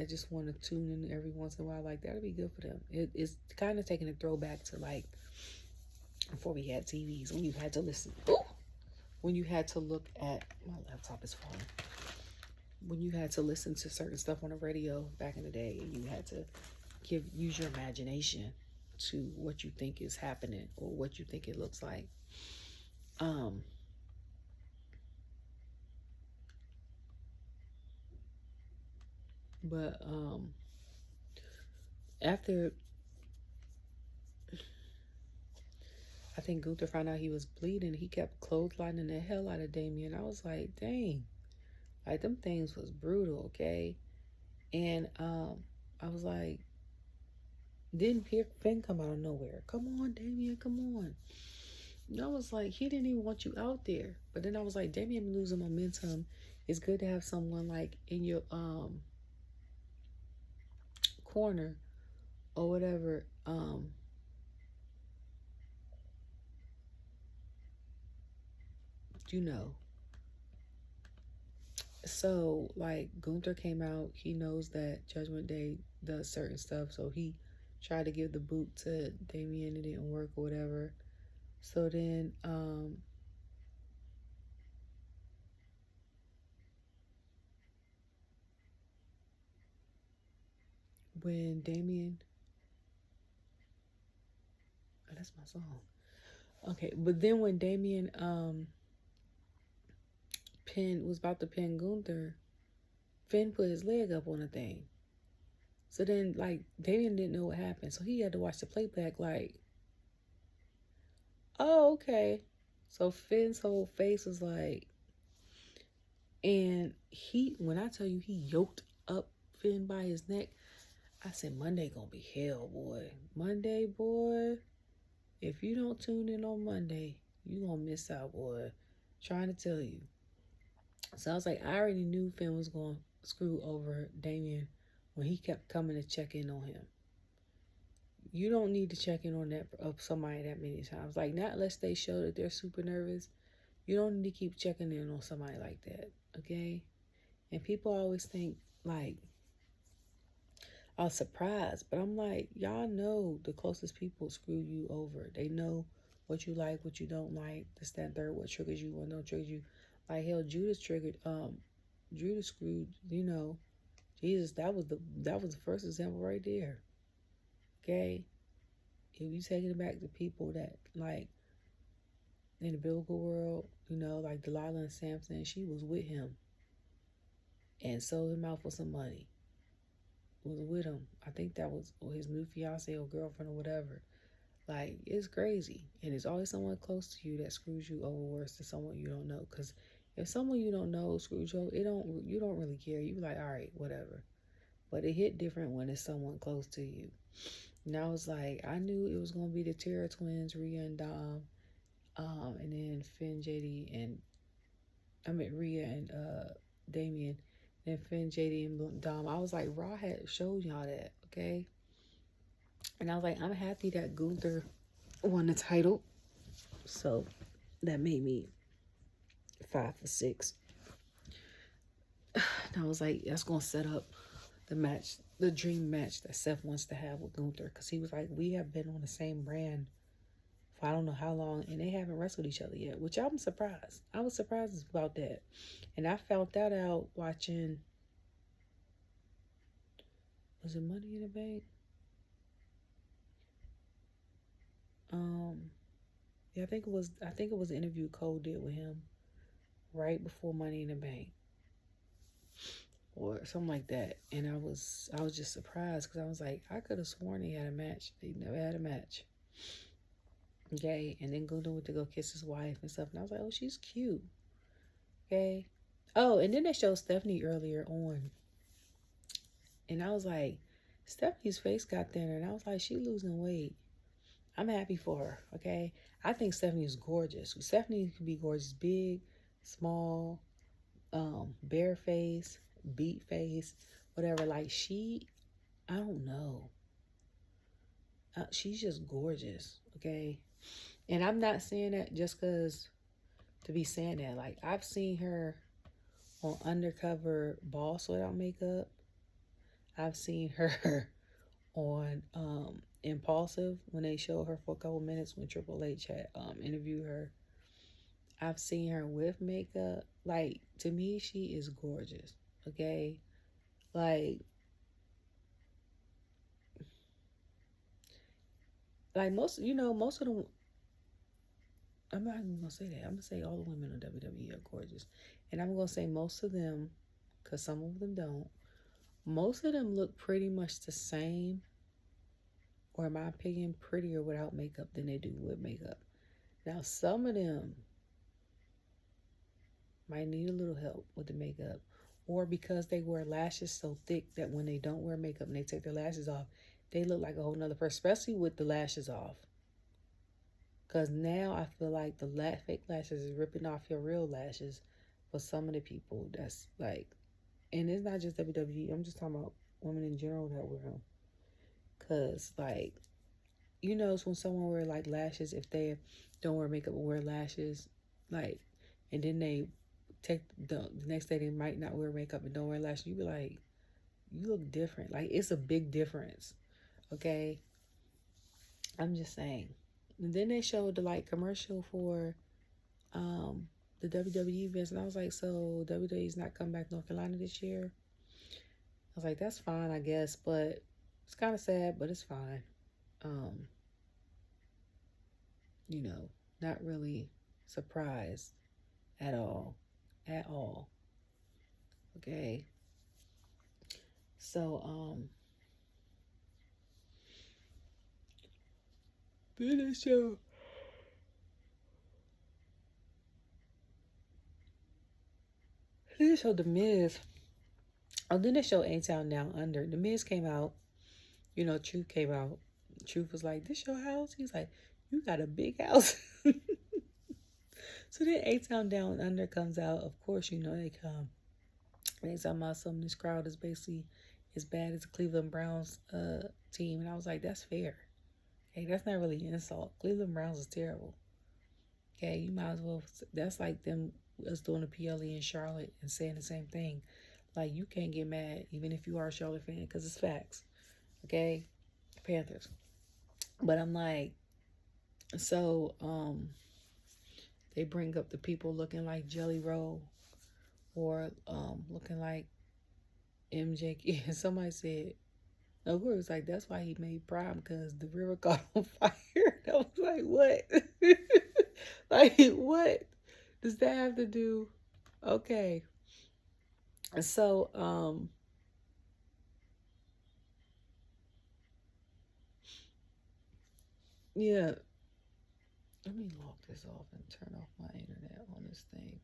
S1: just want to tune in every once in a while, like that'll be good for them. It's kind of taking a throwback to like before we had TVs, when you had to listen. Ooh! When you had to look at, my laptop is falling. When you had to listen to certain stuff on the radio back in the day, and you had to use your imagination to what you think is happening or what you think it looks like. But after I think Gunther found out he was bleeding, he kept clotheslining the hell out of Damien. I was like, dang, like them things was brutal, okay? And I was like, didn't Finn come out of nowhere? Come on, Damien, come on. And I was like, he didn't even want you out there. But then I was like, Damien losing momentum. It's good to have someone like in your corner or whatever, you know. So, like, Gunther came out. He knows that Judgment Day does certain stuff. So, he tried to give the boot to Damien. It didn't work or whatever. So, then, when Damien... Oh, that's my song. Okay, but then when Damien, was about to pin Gunther, Finn put his leg up on the thing. So then, like, Damien didn't know what happened. So he had to watch the playback like, oh, okay. So Finn's whole face was like, and when I tell you he yoked up Finn by his neck, I said, Monday gonna be hell, boy. Monday, boy. If you don't tune in on Monday, you gonna miss out, boy. Trying to tell you. So I was like, I already knew Finn was gonna screw over Damien when he kept coming to check in on him. You don't need to check in on somebody that many times. Like, not unless they show that they're super nervous. You don't need to keep checking in on somebody like that, okay? And people always think, like, I was surprised. But I'm like, y'all know the closest people screw you over. They know what you like, what you don't like, this, that, and third, what triggers you, what don't trigger you. Like, hell, Judas screwed, Jesus. That was the first example right there. Okay? If you taking it back to people that, like, in the biblical world, like Delilah and Samson, she was with him and sold him out for some money. Was with him. I think that was his new fiance or girlfriend or whatever. Like, it's crazy. And it's always someone close to you that screws you over worse than someone you don't know. Because if someone you don't know screws you, you don't really care. You be like, all right, whatever. But it hit different when it's someone close to you. And I was like, I knew it was going to be the Terror Twins, Rhea and Dom. And then Finn, JD, Rhea and Damien. Then Finn, JD, and Dom. I was like, Raw had showed y'all that, okay? And I was like, I'm happy that Gunther won the title. So that made me 5 for 6. And I was like, that's going to set up the match, the dream match that Seth wants to have with Gunther. Because he was like, we have been on the same brand for I don't know how long, and they haven't wrestled each other yet, which I'm surprised. I was surprised about that. And I found that out watching, was it Money in the Bank? Yeah, I think it was an interview Cole did with him right before Money in the Bank. Or something like that. And I was just surprised because I was like, I could have sworn they had a match. They never had a match. Okay, and then Gunther went to go kiss his wife and stuff. And I was like, oh, she's cute. Okay. Oh, and then they showed Stephanie earlier on. And I was like, Stephanie's face got thinner. And I was like, she losing weight. I'm happy for her, okay? I think Stephanie's gorgeous. Stephanie can be gorgeous, big, small, bare face, beat face, whatever. Like, I don't know. She's just gorgeous, okay? And I'm not saying that just because to be saying that. Like, I've seen her on Undercover Boss without makeup. I've seen her on Impulsive when they showed her for a couple minutes when Triple H had interviewed her. I've seen her with makeup. Like, to me, she is gorgeous. Okay? Like most of them, I'm not even going to say that. I'm going to say all the women on WWE are gorgeous. And I'm going to say most of them, because some of them don't, most of them look pretty much the same, or in my opinion, prettier without makeup than they do with makeup. Now, some of them might need a little help with the makeup, or because they wear lashes so thick that when they don't wear makeup and they take their lashes off, they look like a whole nother person, especially with the lashes off. Because now I feel like the fake lashes is ripping off your real lashes for some of the people. That's like, and it's not just WWE. I'm just talking about women in general that wear them. Because, like, it's when someone wear, like, lashes, if they don't wear makeup or wear lashes, like, and then they take the next day they might not wear makeup and don't wear lashes. You be like, you look different. Like, it's a big difference. Okay, I'm just saying. And then they showed the like commercial for the WWE events, and I was like, so WWE's not coming back to North Carolina this year? I was like, that's fine, I guess, but it's kind of sad, but it's fine. Um, you know, not really surprised at all. At all. Okay. So, then they show The Miz. Oh, then they show A-Town Down Under. The Miz came out. You know, Truth came out. Truth was like, this your house? He's like, you got a big house. So then A-Town Down Under comes out. Of course, you know they come. And they talking about something. This crowd is basically as bad as the Cleveland Browns team. And I was like, that's fair. Okay, that's not really an insult. Cleveland Browns is terrible. Okay, you might as well. That's like them us doing a PLE in Charlotte and saying the same thing. Like, you can't get mad even if you are a Charlotte fan because it's facts. Okay, Panthers. But I'm like, so they bring up the people looking like Jelly Roll or looking like MJ. And somebody said, of course, like, that's why he made Prime, because the river caught on fire. I was like, what? Like, what does that have to do? Okay. So, yeah. Let me log this off and turn off my internet on this thing.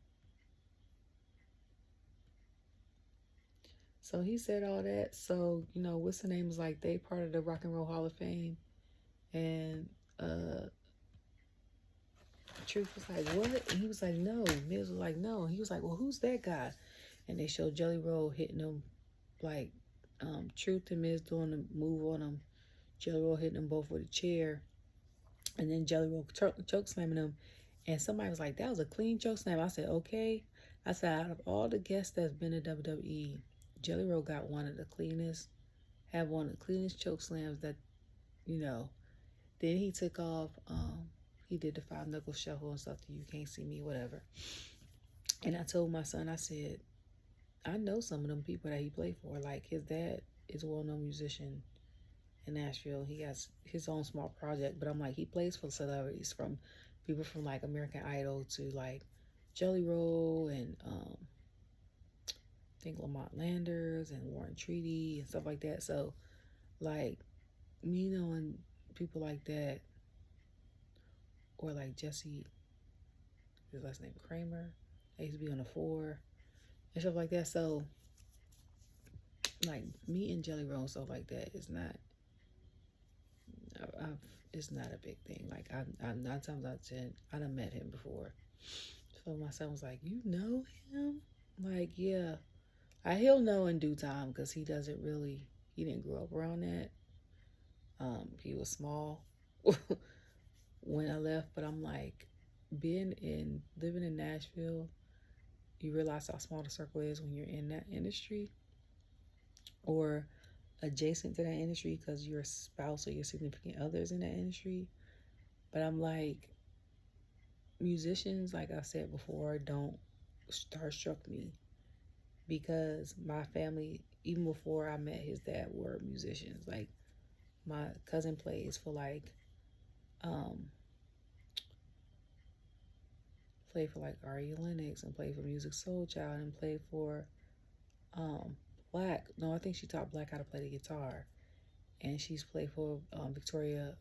S1: So he said all that. So, you know, what's the name is like, they part of the Rock and Roll Hall of Fame. And Truth was like, what? And he was like, no. Miz was like, no. He was like, well, who's that guy? And they showed Jelly Roll hitting him, like, Truth and Miz doing the move on him. Jelly Roll hitting them both with a chair. And then Jelly Roll choke slamming him. And somebody was like, that was a clean choke slam. I said, okay. I said, out of all the guests that's been in WWE, Jelly Roll got one of the cleanest choke slams that, you know. Then he took off, he did the 5 knuckle shuffle and stuff, you can't see me, whatever. And I told my son, I said, I know some of them people that he played for. Like, his dad is a well-known musician in Nashville. He has his own small project, but I'm like, he plays for celebrities, from people from like American Idol to like Jelly Roll and I think Lamont Landers and Warren Treaty and stuff like that. So, like, me knowing people like that, or like Jesse, his last name Kramer, I used to be on the 4 and stuff like that. So, like, me and Jelly Roll and stuff like that is not, it's not a big thing. Like, I 9 times out of 10, I done met him before. So my son was like, you know him? Like, yeah. He'll know in due time, because he didn't grow up around that. He was small when I left, but I'm like, living in Nashville, you realize how small the circle is when you're in that industry or adjacent to that industry, because your spouse or your significant other is in that industry. But I'm like, musicians, like I said before, don't starstruck me, because my family, even before I met his dad, were musicians. Like, my cousin plays for like Ari Lennox, and played for Music Soul Child, and played for Black. No, I think she taught Black how to play the guitar, and she's played for Victoria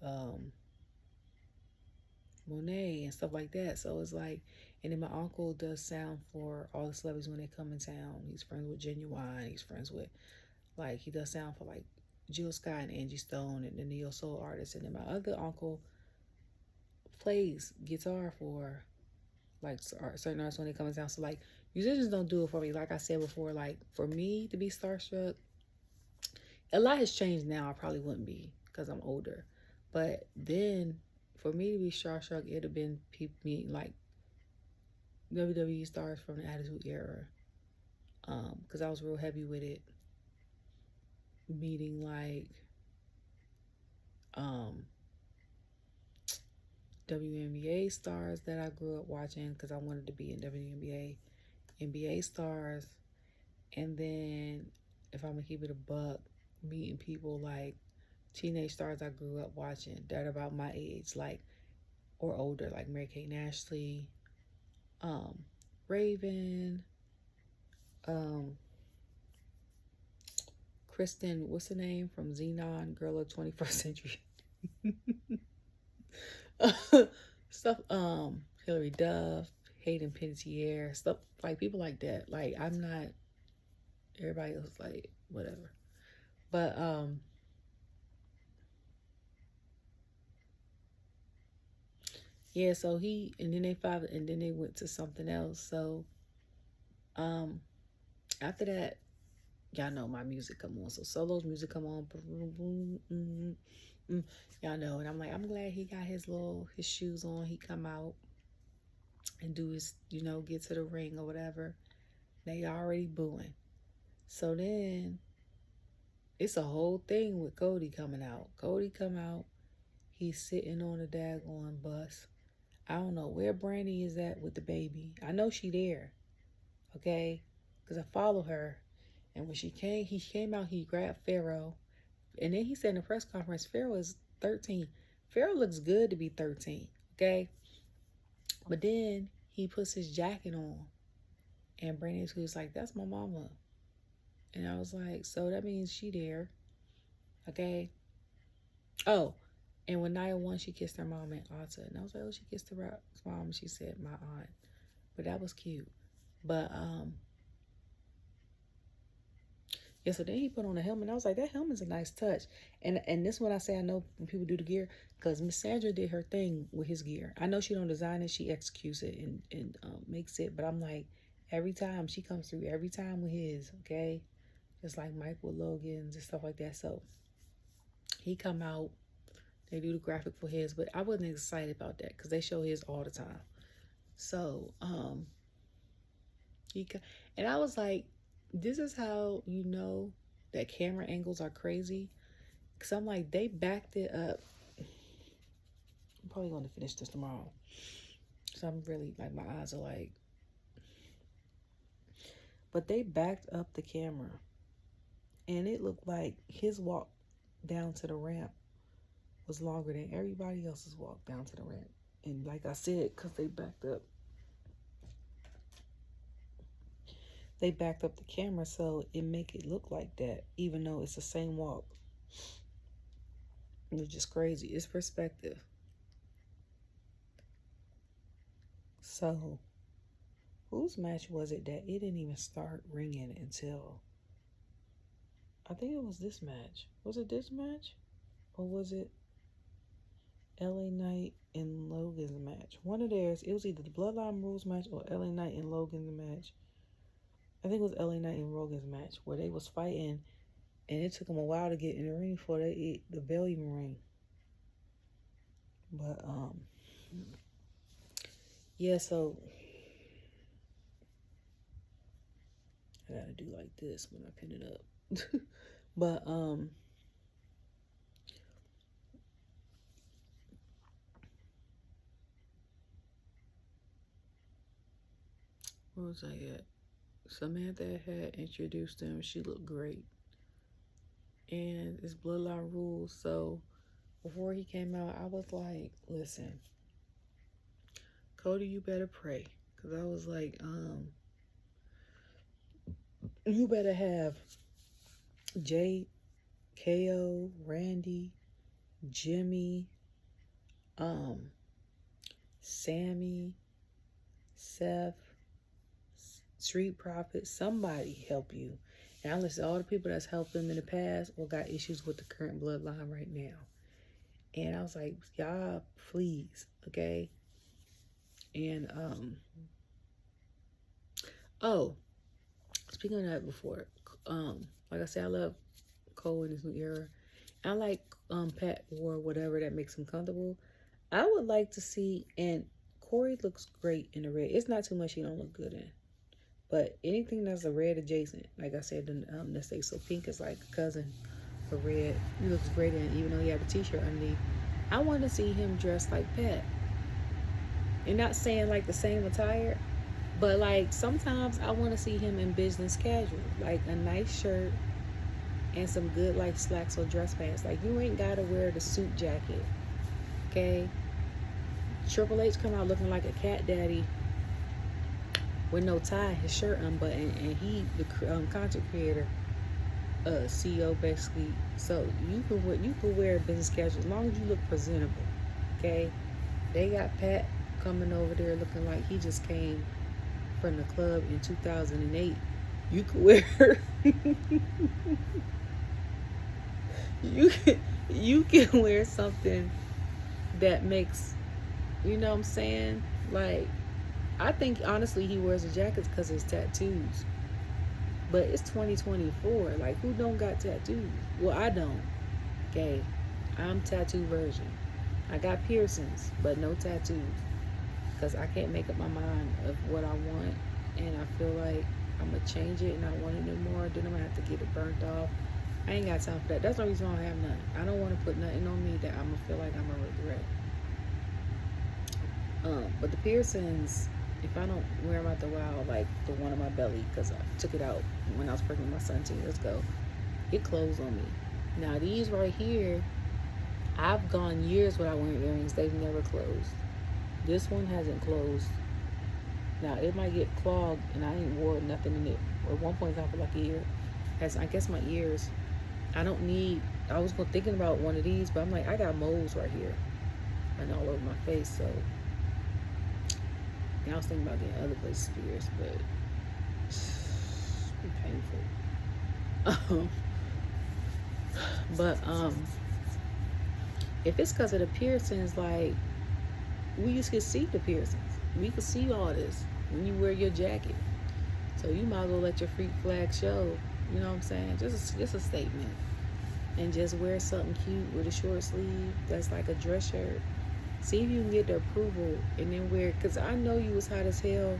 S1: Monet and stuff like that. So it's like, and then my uncle does sound for all the celebrities when they come in town. He's friends with Genuine. He's friends with, like, he does sound for like Jill Scott and Angie Stone and the neo soul artists. And then my other uncle plays guitar for like certain artists when they come in town. So like, musicians don't do it for me. Like I said before, like, for me to be starstruck, a lot has changed now. I probably wouldn't be, because I'm older. But then, for me to be starstruck, it'd have been people, like, WWE stars from the Attitude Era. Because I was real heavy with it. Meeting like WNBA stars that I grew up watching because I wanted to be in WNBA, NBA stars, and then if I'm gonna keep it a buck, meeting people like teenage stars I grew up watching that are about my age, like or older, like Mary Kate Ashley, Raven, Kristen, what's the name from Xenon, Girl of 21st Century. Stuff, Hilary Duff, Hayden Panettiere, stuff like people like that. Like I'm not, everybody else like whatever. But yeah, so he and then they went to something else. So after that, y'all know my music come on. So Solo's music come on. Y'all know, and I'm like, I'm glad he got his shoes on. He come out and do his, get to the ring or whatever. They already booing. So then it's a whole thing with Cody coming out. Cody come out. He's sitting on the daggone bus. I don't know where Brandy is at with the baby. I know she there. Okay? Because I follow her. And when he came out, he grabbed Pharaoh. And then he said in the press conference, Pharaoh is 13. Pharaoh looks good to be 13. Okay? But then he puts his jacket on. And Brandy was like, that's my mama. And I was like, so that means she there. Okay? Oh, and when Nia won, she kissed her mom and Alta. And I was like, oh, she kissed her mom. And she said, my aunt. But that was cute. But, yeah, so then he put on a helmet. And I was like, that helmet's a nice touch. And this is when I say I know when people do the gear. Because Miss Sandra did her thing with his gear. I know she don't design it. She executes it and makes it. But I'm like, every time she comes through, every time with his, okay? Just like Mike with Logan's and stuff like that. So he come out. They do the graphic for his, but I wasn't excited about that because they show his all the time. So, and I was like, this is how you know that camera angles are crazy. Because I'm like, they backed it up. I'm probably going to finish this tomorrow. So I'm really, like, my eyes are like. But they backed up the camera. And it looked like his walk down to the ramp was longer than everybody else's walk down to the ramp. And like I said, because they backed up the camera, so it make it look like that, even though it's the same walk. It's just crazy. It's perspective. So, whose match was it that it didn't even start ringing until, I think it was this match. Was it this match? Or was it LA Knight and Logan's match? One of theirs. It was either the Bloodline Rules match or LA Knight and Logan's match. I think it was LA Knight and Logan's match where they was fighting, and it took them a while to get in the ring before they ate the bell even ring. But yeah. So I gotta do like this when I pin it up. But where was I at? Samantha had introduced him. She looked great. And it's Bloodline Rules. So before he came out, I was like, listen, Cody, you better pray. Because I was like, you better have Jay, KO, Randy, Jimmy, Sami, Seth, Street Profit, somebody help you. And I listed all the people that's helped them in the past or got issues with the current bloodline right now. And I was like, y'all, please, okay? And, oh, speaking of that before, like I said, I love Cole in his new era. I like Pat or whatever that makes him comfortable. I would like to see, and Corey looks great in the red. It's not too much he don't look good in. But anything that's a red adjacent, like I said, let's say, so pink is like a cousin for red. He looks great in, even though he had a t-shirt underneath. I want to see him dressed like Pat. And not saying like the same attire, but like sometimes I want to see him in business casual, like a nice shirt and some good like slacks or dress pants. Like you ain't gotta wear the suit jacket, okay? Triple H come out looking like a cat daddy with no tie, his shirt unbuttoned, and he the content creator, CEO basically. So you can wear business casual as long as you look presentable, okay? They got Pat coming over there looking like he just came from the club in 2008. You could wear you can wear something that makes, you know what I'm saying? Like, I think honestly he wears the jackets because of his tattoos. But it's 2024. Like, who don't got tattoos? Well, I don't. Okay, I'm tattoo version. I got piercings, but no tattoos. Because I can't make up my mind of what I want. And I feel like I'm going to change it and I want it no more. Then I'm going to have to get it burnt off. I ain't got time for that. That's the reason why I have none. I don't want to put nothing on me that I'm going to feel like I'm going to regret. But the piercings, if I don't wear them out the while, like the one on my belly, because I took it out when I was pregnant with my son 10 years ago, it closed on me. Now these right here, I've gone years without wearing earrings. They've never closed. This one hasn't closed. Now it might get clogged, and I ain't wore nothing in it. At one point in time for like a year. I guess my ears. I was thinking about one of these, but I'm like, I got moles right here and all over my face, so I was thinking about getting other places pierced, but it's painful. But if it's because of the piercings, like, we used to see the piercings. We could see all this when you wear your jacket. So you might as well let your freak flag show. You know what I'm saying? Just a statement. And just wear something cute with a short sleeve that's like a dress shirt. See if you can get the approval and then wear it. Because I know you was hot as hell.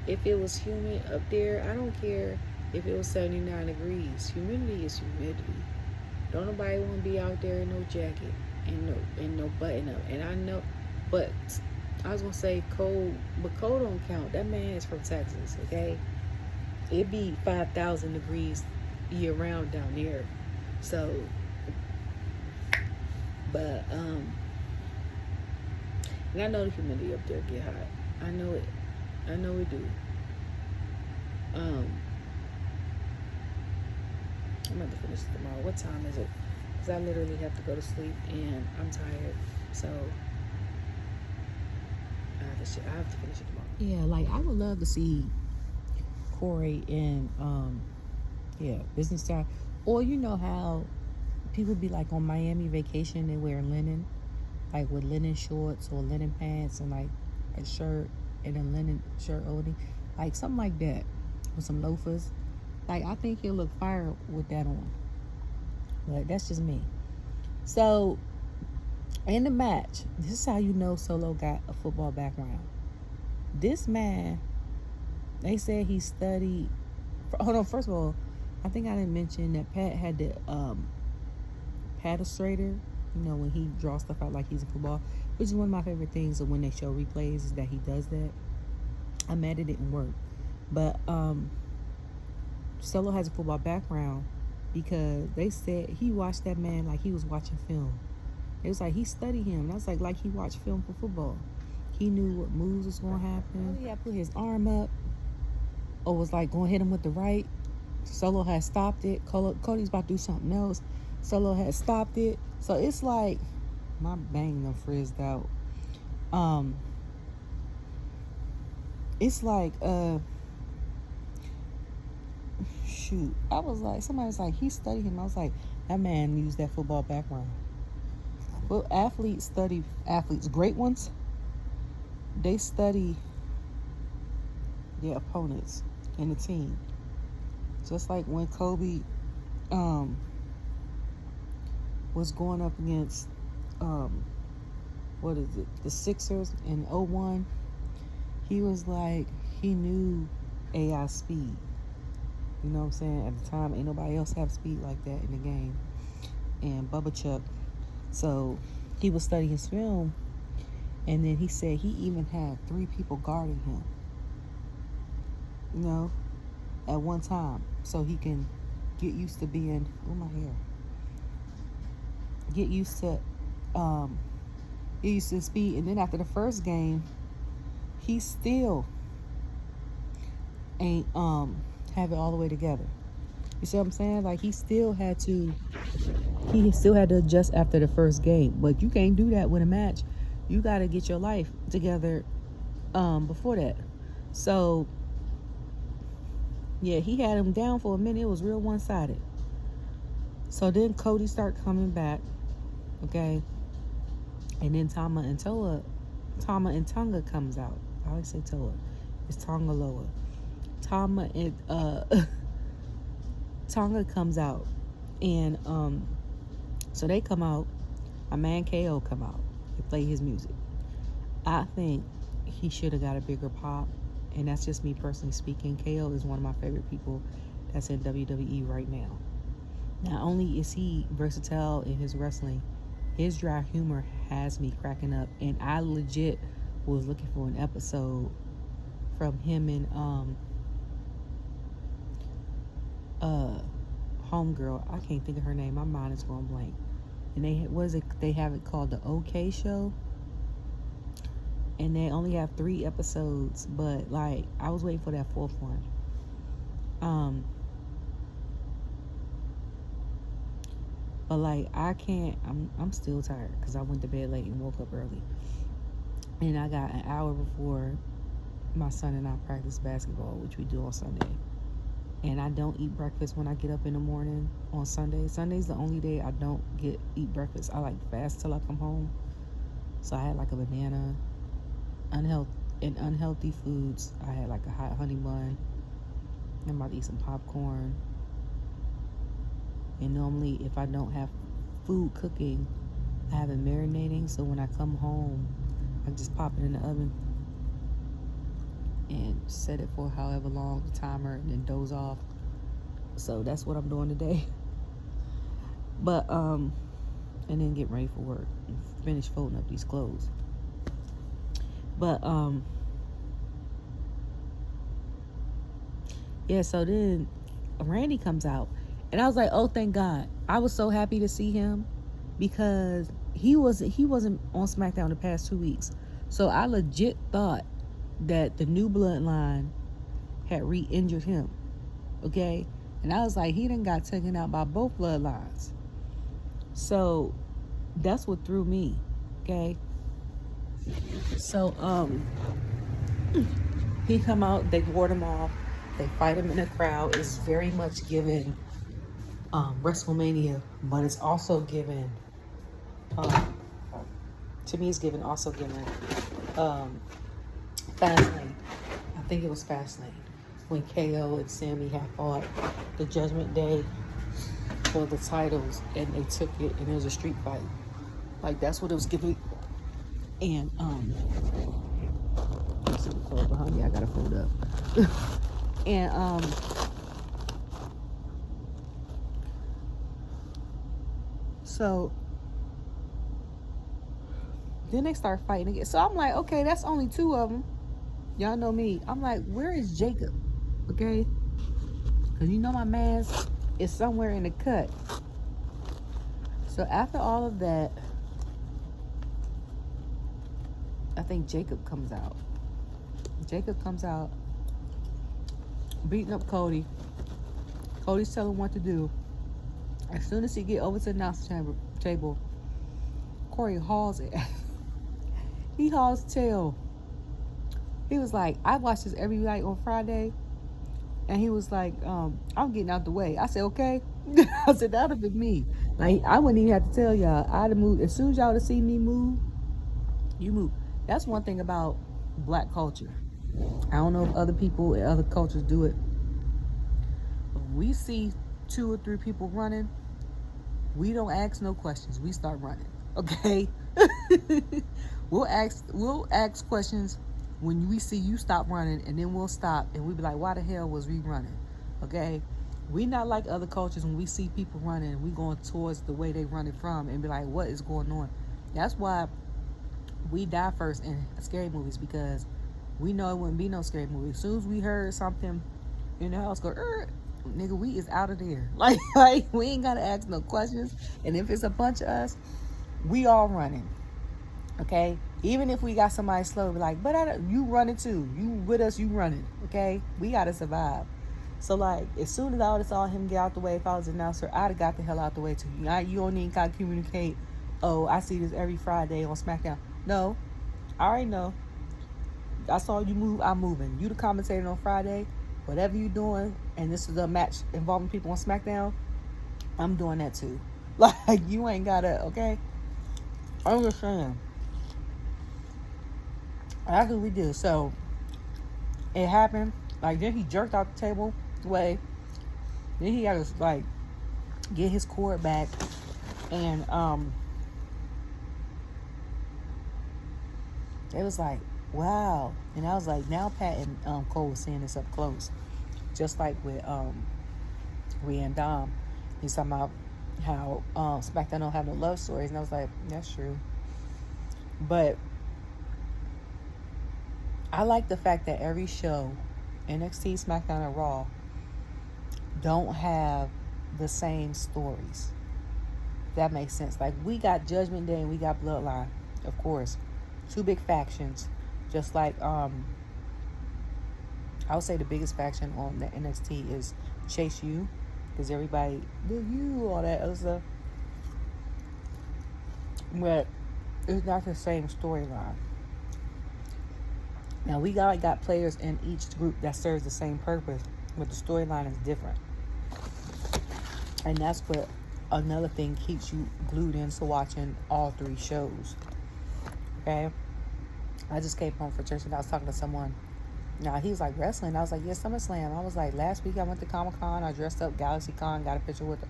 S1: If it was humid up there, I don't care if it was 79 degrees. Humidity is humidity. Don't nobody want to be out there in no jacket and no button up. And I know, but I was going to say Cole, but Cole don't count. That man is from Texas, okay? It be 5,000 degrees year round down there. So, but, and I know the humidity up there get hot. I know it do. I'm about to finish tomorrow. What time is it? Because I literally have to go to sleep and I'm tired. So, I have to finish it tomorrow. Yeah, like, I would love to see Corey in business style. Or you know how people be like on Miami vacation, they wear linen, like with linen shorts or linen pants and like a shirt and a linen shirt holding, like something like that with some loafers. Like, I think he'll look fire with that on. But that's just me. So in the match, this is how you know Solo got a football background. This man, they said he studied. Hold on, first of all, I think I didn't mention that Pat had the patastrator, you know, when he draws stuff out like he's a football, which is one of my favorite things of when they show replays is that he does that. I'm mad it didn't work. But Solo has a football background because they said he watched that man like he was watching film. It was like he studied him. That's like he watched film for football. He knew what moves was going to happen. He had put his arm up or was like going to hit him with the right. Solo had stopped it. Cody's about to do something else. Solo had stopped it. So it's like, my bang done frizzed out. It's like, shoot. I was like, somebody was like, he studied him. I was like, that man used that football background. Well, athletes, great ones, they study their opponents in the team. Just like when Kobe was going up against the Sixers in 01, he was like, he knew AI speed. You know what I'm saying? At the time, ain't nobody else have speed like that in the game. And Bubba Chuck. So he was studying his film, and then he said he even had 3 people guarding him. You know, at one time, so he can get used to being. Oh, my hair. Get used to speed. And then after the first game, he still ain't have it all the way together. You see what I'm saying? Like, he still had to adjust after the first game. But you can't do that with a match. You got to get your life together before that. So yeah, he had him down for a minute. It was real one-sided. So then Cody started coming back, okay? And then Tama and Tonga comes out. I always say Toa. It's Tonga Loa. Tama and Tonga comes out. And so they come out. My man KO come out. They play his music. I think he should have got a bigger pop. And that's just me personally speaking. KO is one of my favorite people that's in WWE right now. Not only is he versatile in his wrestling, his dry humor has me cracking up. And I legit was looking for an episode from him and homegirl. I can't think of her name. My mind is going blank. And they have it called the OK Show. And they only have 3 episodes, but like I was waiting for that 4th one. But like I can't. I'm still tired because I went to bed late and woke up early, and I got an hour before my son and I practice basketball, which we do on Sunday. And I don't eat breakfast when I get up in the morning on Sunday. Sunday's the only day I don't eat breakfast. I like fast till I come home. So I had like a banana. Unhealthy foods. I had like a hot honey bun. I'm about to eat some popcorn. And normally, if I don't have food cooking, I have it marinating. So when I come home, I just pop it in the oven and set it for however long, the timer, and then doze off. So that's what I'm doing today. But and then get ready for work and finish folding up these clothes. But yeah, so then Randy comes out, and I was like, oh, thank God. I was so happy to see him because he wasn't on SmackDown the past 2 weeks. So I legit thought that the new bloodline had re-injured him. Okay? And I was like, he done got taken out by both bloodlines. So that's what threw me. Okay? So he come out, they ward him off, they fight him in the crowd. It's very much given WrestleMania, but it's also given to me it's also given Fastlane. I think it was Fastlane when KO and Sami had fought the Judgment Day for the titles, and they took it, and it was a street fight. Like that's what it was giving. And see the clothes behind me. I gotta fold up. And so then they start fighting again. So I'm like, okay, that's only 2 of them. Y'all know me. I'm like, where is Jacob? Okay, because you know my man is somewhere in the cut. So after all of that, I think Jacob comes out. Beating up Cody. Cody's telling him what to do. As soon as he get over to the announce table, Corey hauls it. He hauls tail. He was like, I watch this every night on Friday. And he was like, I'm getting out the way. I said, okay. I said, that would have been me. Like, I wouldn't even have to tell y'all. I'd have moved. As soon as y'all would have seen me move, you move. That's one thing about black culture. I don't know if other people in other cultures do it. But when we see 2 or 3 people running, we don't ask no questions. We start running. Okay? We'll ask questions when we see you stop running, and then we'll stop, and we be like, why the hell was we running? Okay? We not like other cultures when we see people running and we going towards the way they running from and be like, what is going on? That's why we die first in scary movies, because we know it wouldn't be no scary movie. As soon as we heard something in the house go, nigga, we is out of there. Like we ain't gotta ask no questions. And if it's a bunch of us, we all running. Okay? Even if we got somebody slow, be like, but you running too. You with us, you running. Okay? We gotta survive. So like, as soon as I saw him get out the way, if I was an announcer, I'd have got the hell out the way too. You don't even gotta communicate, oh, I see this every Friday on SmackDown. No, I already know. I saw you move, I'm moving. You the commentator on Friday, whatever you doing, and this is a match involving people on SmackDown, I'm doing that too. Like, you ain't gotta, okay? I'm just saying. That's what we do. So, it happened. Like, then he jerked out the table way. Then he got to, like, get his cord back. And, it was like, wow. And I was like, now Pat and Cole was seeing this up close. Just like with Rhea and Dom. He's talking about how SmackDown don't have no love stories. And I was like, that's true. But I like the fact that every show, NXT, SmackDown, and Raw, don't have the same stories. That makes sense. Like, we got Judgment Day and we got Bloodline, of course. Two big factions. Just like, I would say the biggest faction on the NXT is Chase U. Because everybody, all that other stuff. But it's not the same storyline. Now, we got players in each group that serves the same purpose, but the storyline is different. And that's what another thing keeps you glued into watching all three shows. Okay? I just came home from church and I was talking to someone. Now, he was like, wrestling? I was like, yeah, SummerSlam. I was like, last week I went to Comic-Con. I dressed up GalaxyCon, got a picture with her.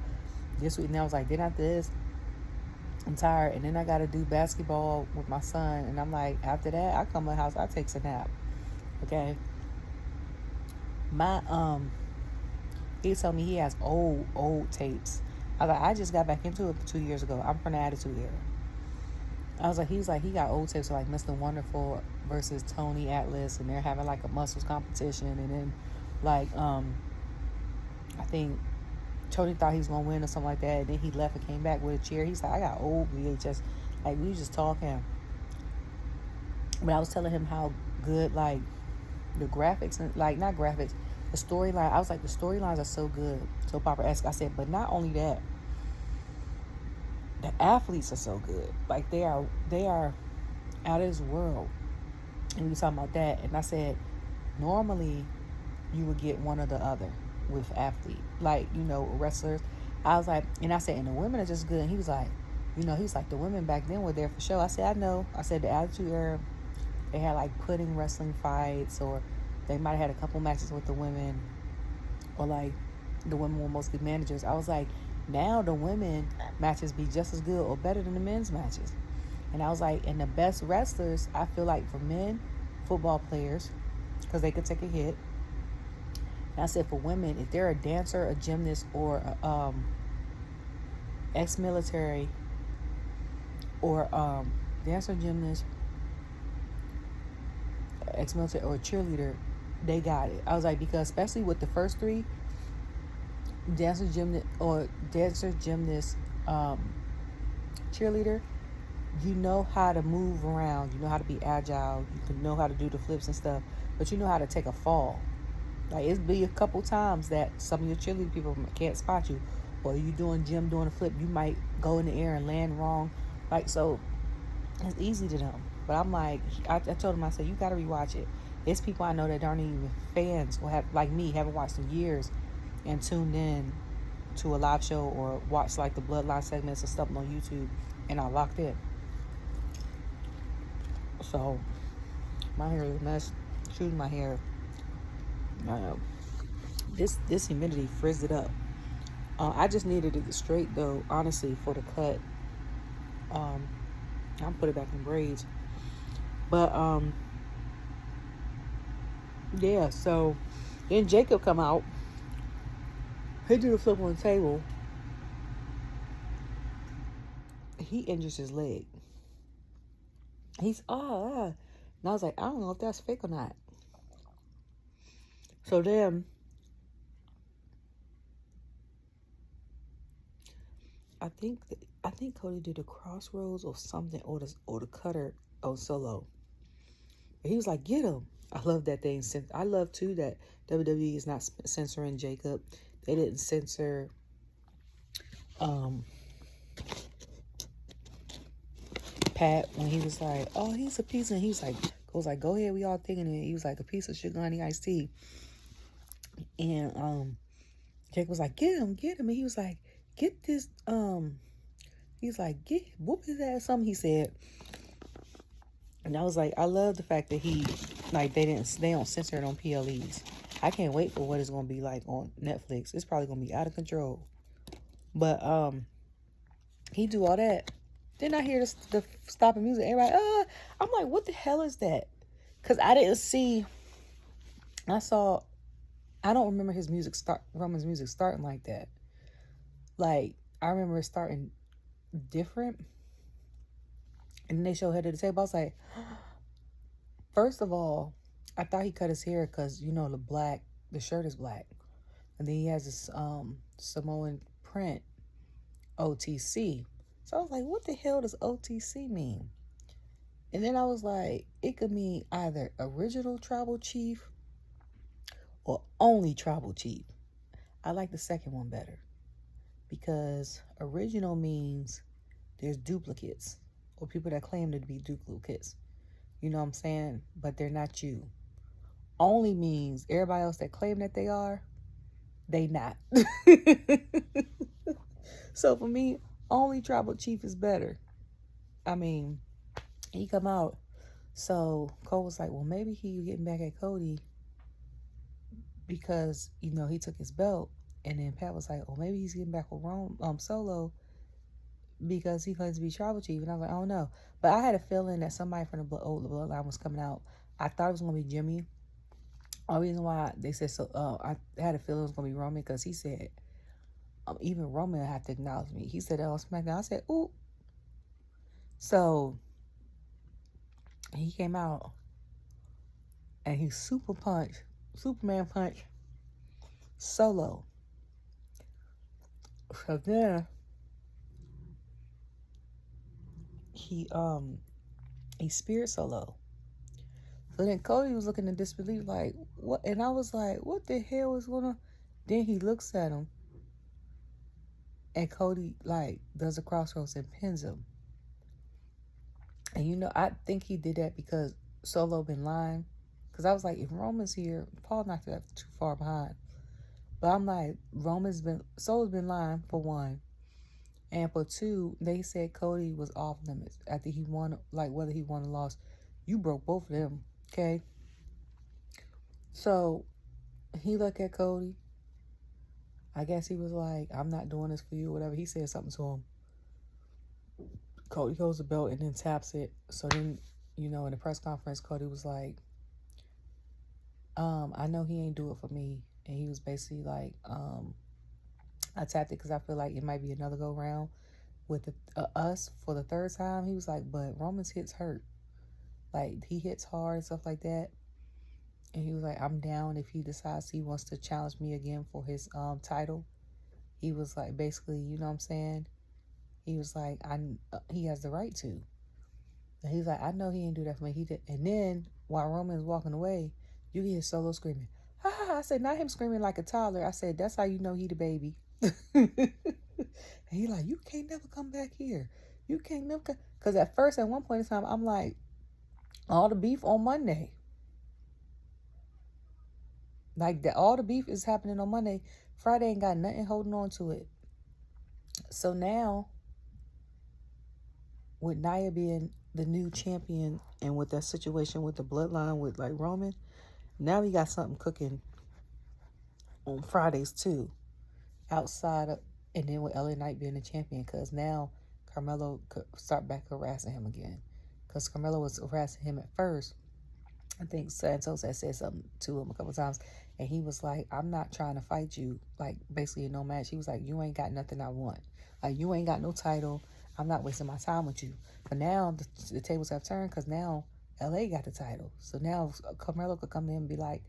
S1: This week, and I was like, then after this, I'm tired, and then I got to do basketball with my son, and I'm like, after that, I come to the house, I take a nap, okay? He told me he has old tapes. I was like, I just got back into it 2 years ago. I'm from the Attitude Era. I was like, he got old tapes of like Mr. Wonderful versus Tony Atlas, and they're having like a muscles competition, and then like, I think Tony thought he was going to win or something like that, and then he left and came back with a chair. He's like, I got old VHS. Like, we just talking. But I was telling him how good, like, the graphics, and like, not graphics, the storyline. I was like, the storylines are so good. So Papa-esque. I said, but not only that, the athletes are so good. Like, they are out of this world. And we were talking about that. And I said, normally, you would get one or the other with athlete, like, wrestlers. I was like, and I said, and the women are just good. And he was like, he's like, the women back then were there for show. I said, I know. I said, the Attitude Era, they had like pudding wrestling fights, or they might have had a couple matches with the women, or like the women were mostly managers. I was like, now the women matches be just as good or better than the men's matches. And I was like, and the best wrestlers, I feel like, for men, football players, because they could take a hit. And I said, for women, if they're a dancer, a gymnast, or a, ex-military, or dancer, gymnast, ex-military, or cheerleader, they got it. I was like, because especially with the first three, dancer, gymnast, cheerleader, you know how to move around, you know how to be agile, you can know how to do the flips and stuff, but you know how to take a fall. Like, it'd be a couple times that some of your cheerleading people can't spot you, or you doing a flip, you might go in the air and land wrong. Like, so it's easy to them. But I'm like, I told him, I said, you got to rewatch it. There's people I know that aren't even fans, or have, like me, haven't watched in years and tuned in to a live show or watched like the Bloodline segments or something on YouTube, and I locked in. So my hair is a mess. Choosing my hair. This humidity frizzed it up. I just needed it straight though, honestly, for the cut. I'll put it back in braids. But Yeah, so then Jacob come out. He do the flip on the table. He injures his leg. He's and I was like, I don't know if that's fake or not. So then I think Cody did the crossroads or something, or the cutter on Solo. And he was like, get him. I love that thing. I love too that WWE is not censoring Jacob. They didn't censor Pat when he was like, oh, he's a piece, and he was like, go ahead, we all thinking it. He was like a piece of sugar honey iced tea. And Jacob was like, get him. And he was like, get this he's like, whoop his ass, something he said. And I was like, I love the fact that he, like, they don't censor it on PLEs. I can't wait for what it's gonna be like on Netflix. It's probably gonna be out of control. But he do all that. Then I hear the stopping music. Everybody, I'm like, what the hell is that? Cause I didn't see. I don't remember Roman's music starting like that. Like, I remember it starting different. And then they show head to the table. I was like, first of all, I thought he cut his hair because, the shirt is black. And then he has this Samoan print, OTC. So I was like, what the hell does OTC mean? And then I was like, it could mean either original tribal chief or only tribal chief. I like the second one better because original means there's duplicates or people that claim to be duplicates. You know what I'm saying? But they're not you. Only means everybody else that claim that they are, they not. So for me, only tribal chief is better. I mean, he come out. So Cole was like, well, maybe he getting back at Cody because, he took his belt. And then Pat was like, well, maybe he's getting back with Solo because he claims to be tribal chief. And I was like, I don't know. But I had a feeling that somebody from the bloodline was coming out. I thought it was going to be Jimmy. The reason why they said so, I had a feeling it was going to be Roman because he said, even Roman had to acknowledge me. He said that on SmackDown. I said, ooh. So he came out and he Superman punch Solo. So then he speared Solo. So then Cody was looking in disbelief like, what? And I was like, what the hell is going on? Then he looks at him and Cody like does a crossroads and pins him. And I think he did that because Solo been lying. Because I was like, if Roman's here, Paul not too far behind. But I'm like, Solo's been lying for one. And for two, they said Cody was off limits after he won, like whether he won or lost. You broke both of them, okay? So he looked at Cody. I guess he was like, I'm not doing this for you, whatever. He said something to him. Cody holds the belt and then taps it. So then, in the press conference, Cody was like, I know he ain't do it for me. And he was basically like, I tapped it because I feel like it might be another go round with us for the third time. He was like, but Roman's hits hurt. Like, he hits hard and stuff like that. And he was like, I'm down if he decides he wants to challenge me again for his title. He was like, basically, you know what I'm saying? He was like, he has the right to. And he's like, I know he didn't do that for me. He did. And then while Roman is walking away, you hear Solo screaming. I said, not him screaming like a toddler. I said, that's how you know he the baby. And he like, you can't never come back here. You can't never come. Because at first, at one point in time, I'm like, all the beef on Monday. Like, all the beef is happening on Monday. Friday ain't got nothing holding on to it. So now, with Nia being the new champion and with that situation with the bloodline with like Roman, now we got something cooking on Fridays too, outside of, and then with LA Knight being the champion, because now Carmelo could start back harassing him again, because Carmelo was harassing him at first, I think Santos had said something to him a couple times, and he was like, I'm not trying to fight you, like, basically in no match. He was like, you ain't got nothing I want. Like, you ain't got no title. I'm not wasting my time with you. But now the tables have turned, because now LA got the title. So now Carmelo could come in and be like,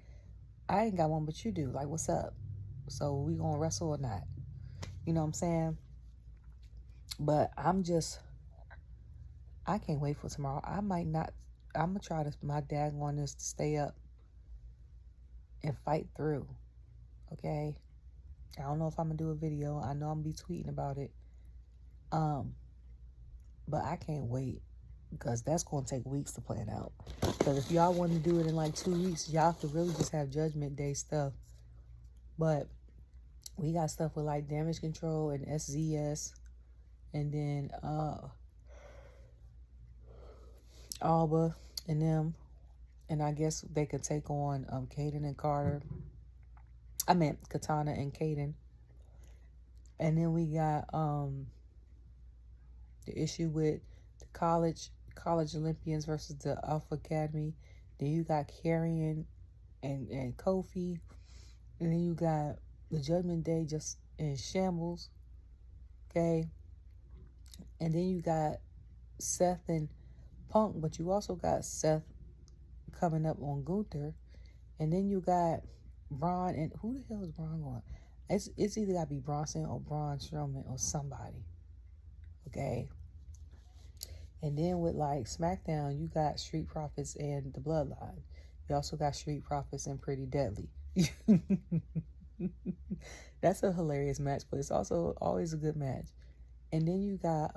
S1: I ain't got one, but you do. Like, what's up? So we gonna wrestle or not? You know what I'm saying? But I can't wait for tomorrow. I might not, I'm gonna try my daggone this to stay up and fight through. Okay? I don't know if I'm gonna do a video. I know I'm gonna be tweeting about it. But I can't wait, because that's gonna take weeks to plan out. Because if y'all want to do it in like 2 weeks, y'all could really just have Judgment Day stuff. But we got stuff with like Damage Control and SZS, and then Alba and them, and I guess they could take on Kaden and Carter. I meant Katana and Kaden. And then we got the issue with the college Olympians versus the Alpha Academy. Then you got Karrion and Kofi. And then you got the Judgment Day just in shambles. Okay. And then you got Seth and Punk, but you also got Seth coming up on Gunther. And then you got Bron, and who the hell is Bron going? It's either got to be Bronson or Braun Strowman or somebody. Okay. And then with like SmackDown, you got Street Profits and the Bloodline. You also got Street Profits and Pretty Deadly. That's a hilarious match, but it's also always a good match. And then you got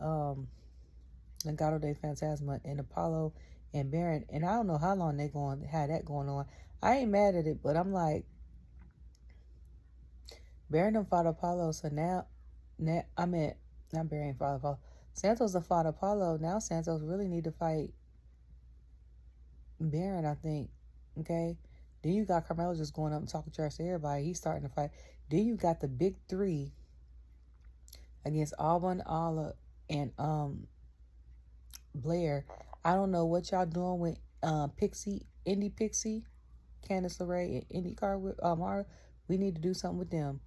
S1: Legado de Fantasma and Apollo and Baron. And I don't know how long they had that going on. I ain't mad at it, but I'm like, Baron done fought Apollo, so now I mean, not Baron fought Apollo. Santos done fought Apollo. Now Santos really need to fight Baron, I think. Okay? Then you got Carmelo just going up and talking trash to everybody. He's starting to fight. Then you got the big three against Alban, Alla, and Blair. I don't know what y'all doing with Indy Pixie, Candice LeRae, and IndyCar with Mara. We need to do something with them.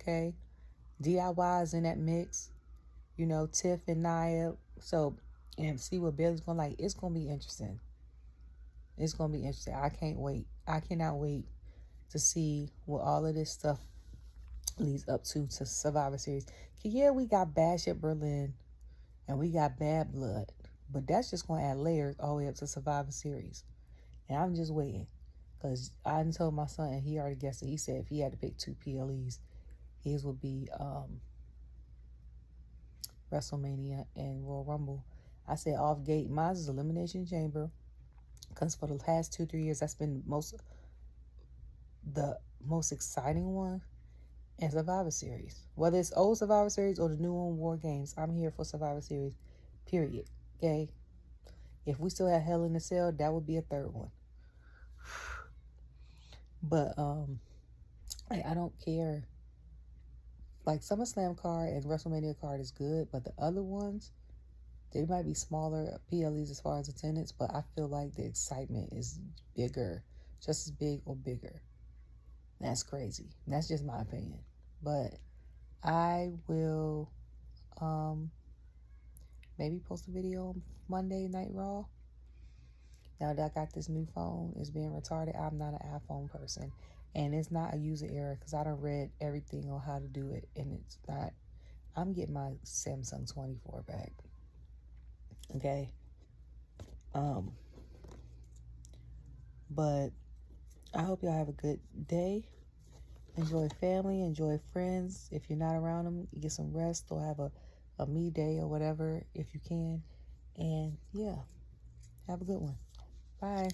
S1: Okay? DIY is in that mix. You know, Tiff and Nia. So, and see what Bayley's going to like. It's going to be interesting. It's going to be interesting. I can't wait. I cannot wait to see what all of this stuff leads up to Survivor Series. Yeah, we got Bash at Berlin and we got Bad Blood, but that's just going to add layers all the way up to Survivor Series. And I'm just waiting, because I told my son, and he already guessed it. He said if he had to pick 2 PLEs, his would be Wrestlemania and Royal Rumble. I said off gate, mine is Elimination Chamber, because for the past 2-3 years, that's been the most exciting one. And Survivor Series, whether it's old Survivor Series or the new one, War Games, I'm here for Survivor Series, period. Okay? If we still have Hell in a Cell, that would be a third one. But I don't care. Like, SummerSlam card and WrestleMania card is good, but the other ones, they might be smaller PLEs as far as attendance, but I feel like the excitement is bigger, just as big or bigger. That's crazy. That's just my opinion. But I will maybe post a video on Monday Night Raw. Now that I got this new phone, it's being retarded. I'm not an iPhone person. And it's not a user error, because I done read everything on how to do it. And it's not. I'm getting my Samsung 24 back. Okay? But I hope y'all have a good day. Enjoy family, enjoy friends. If you're not around them, you get some rest or have a me day or whatever if you can. And yeah, have a good one. Bye.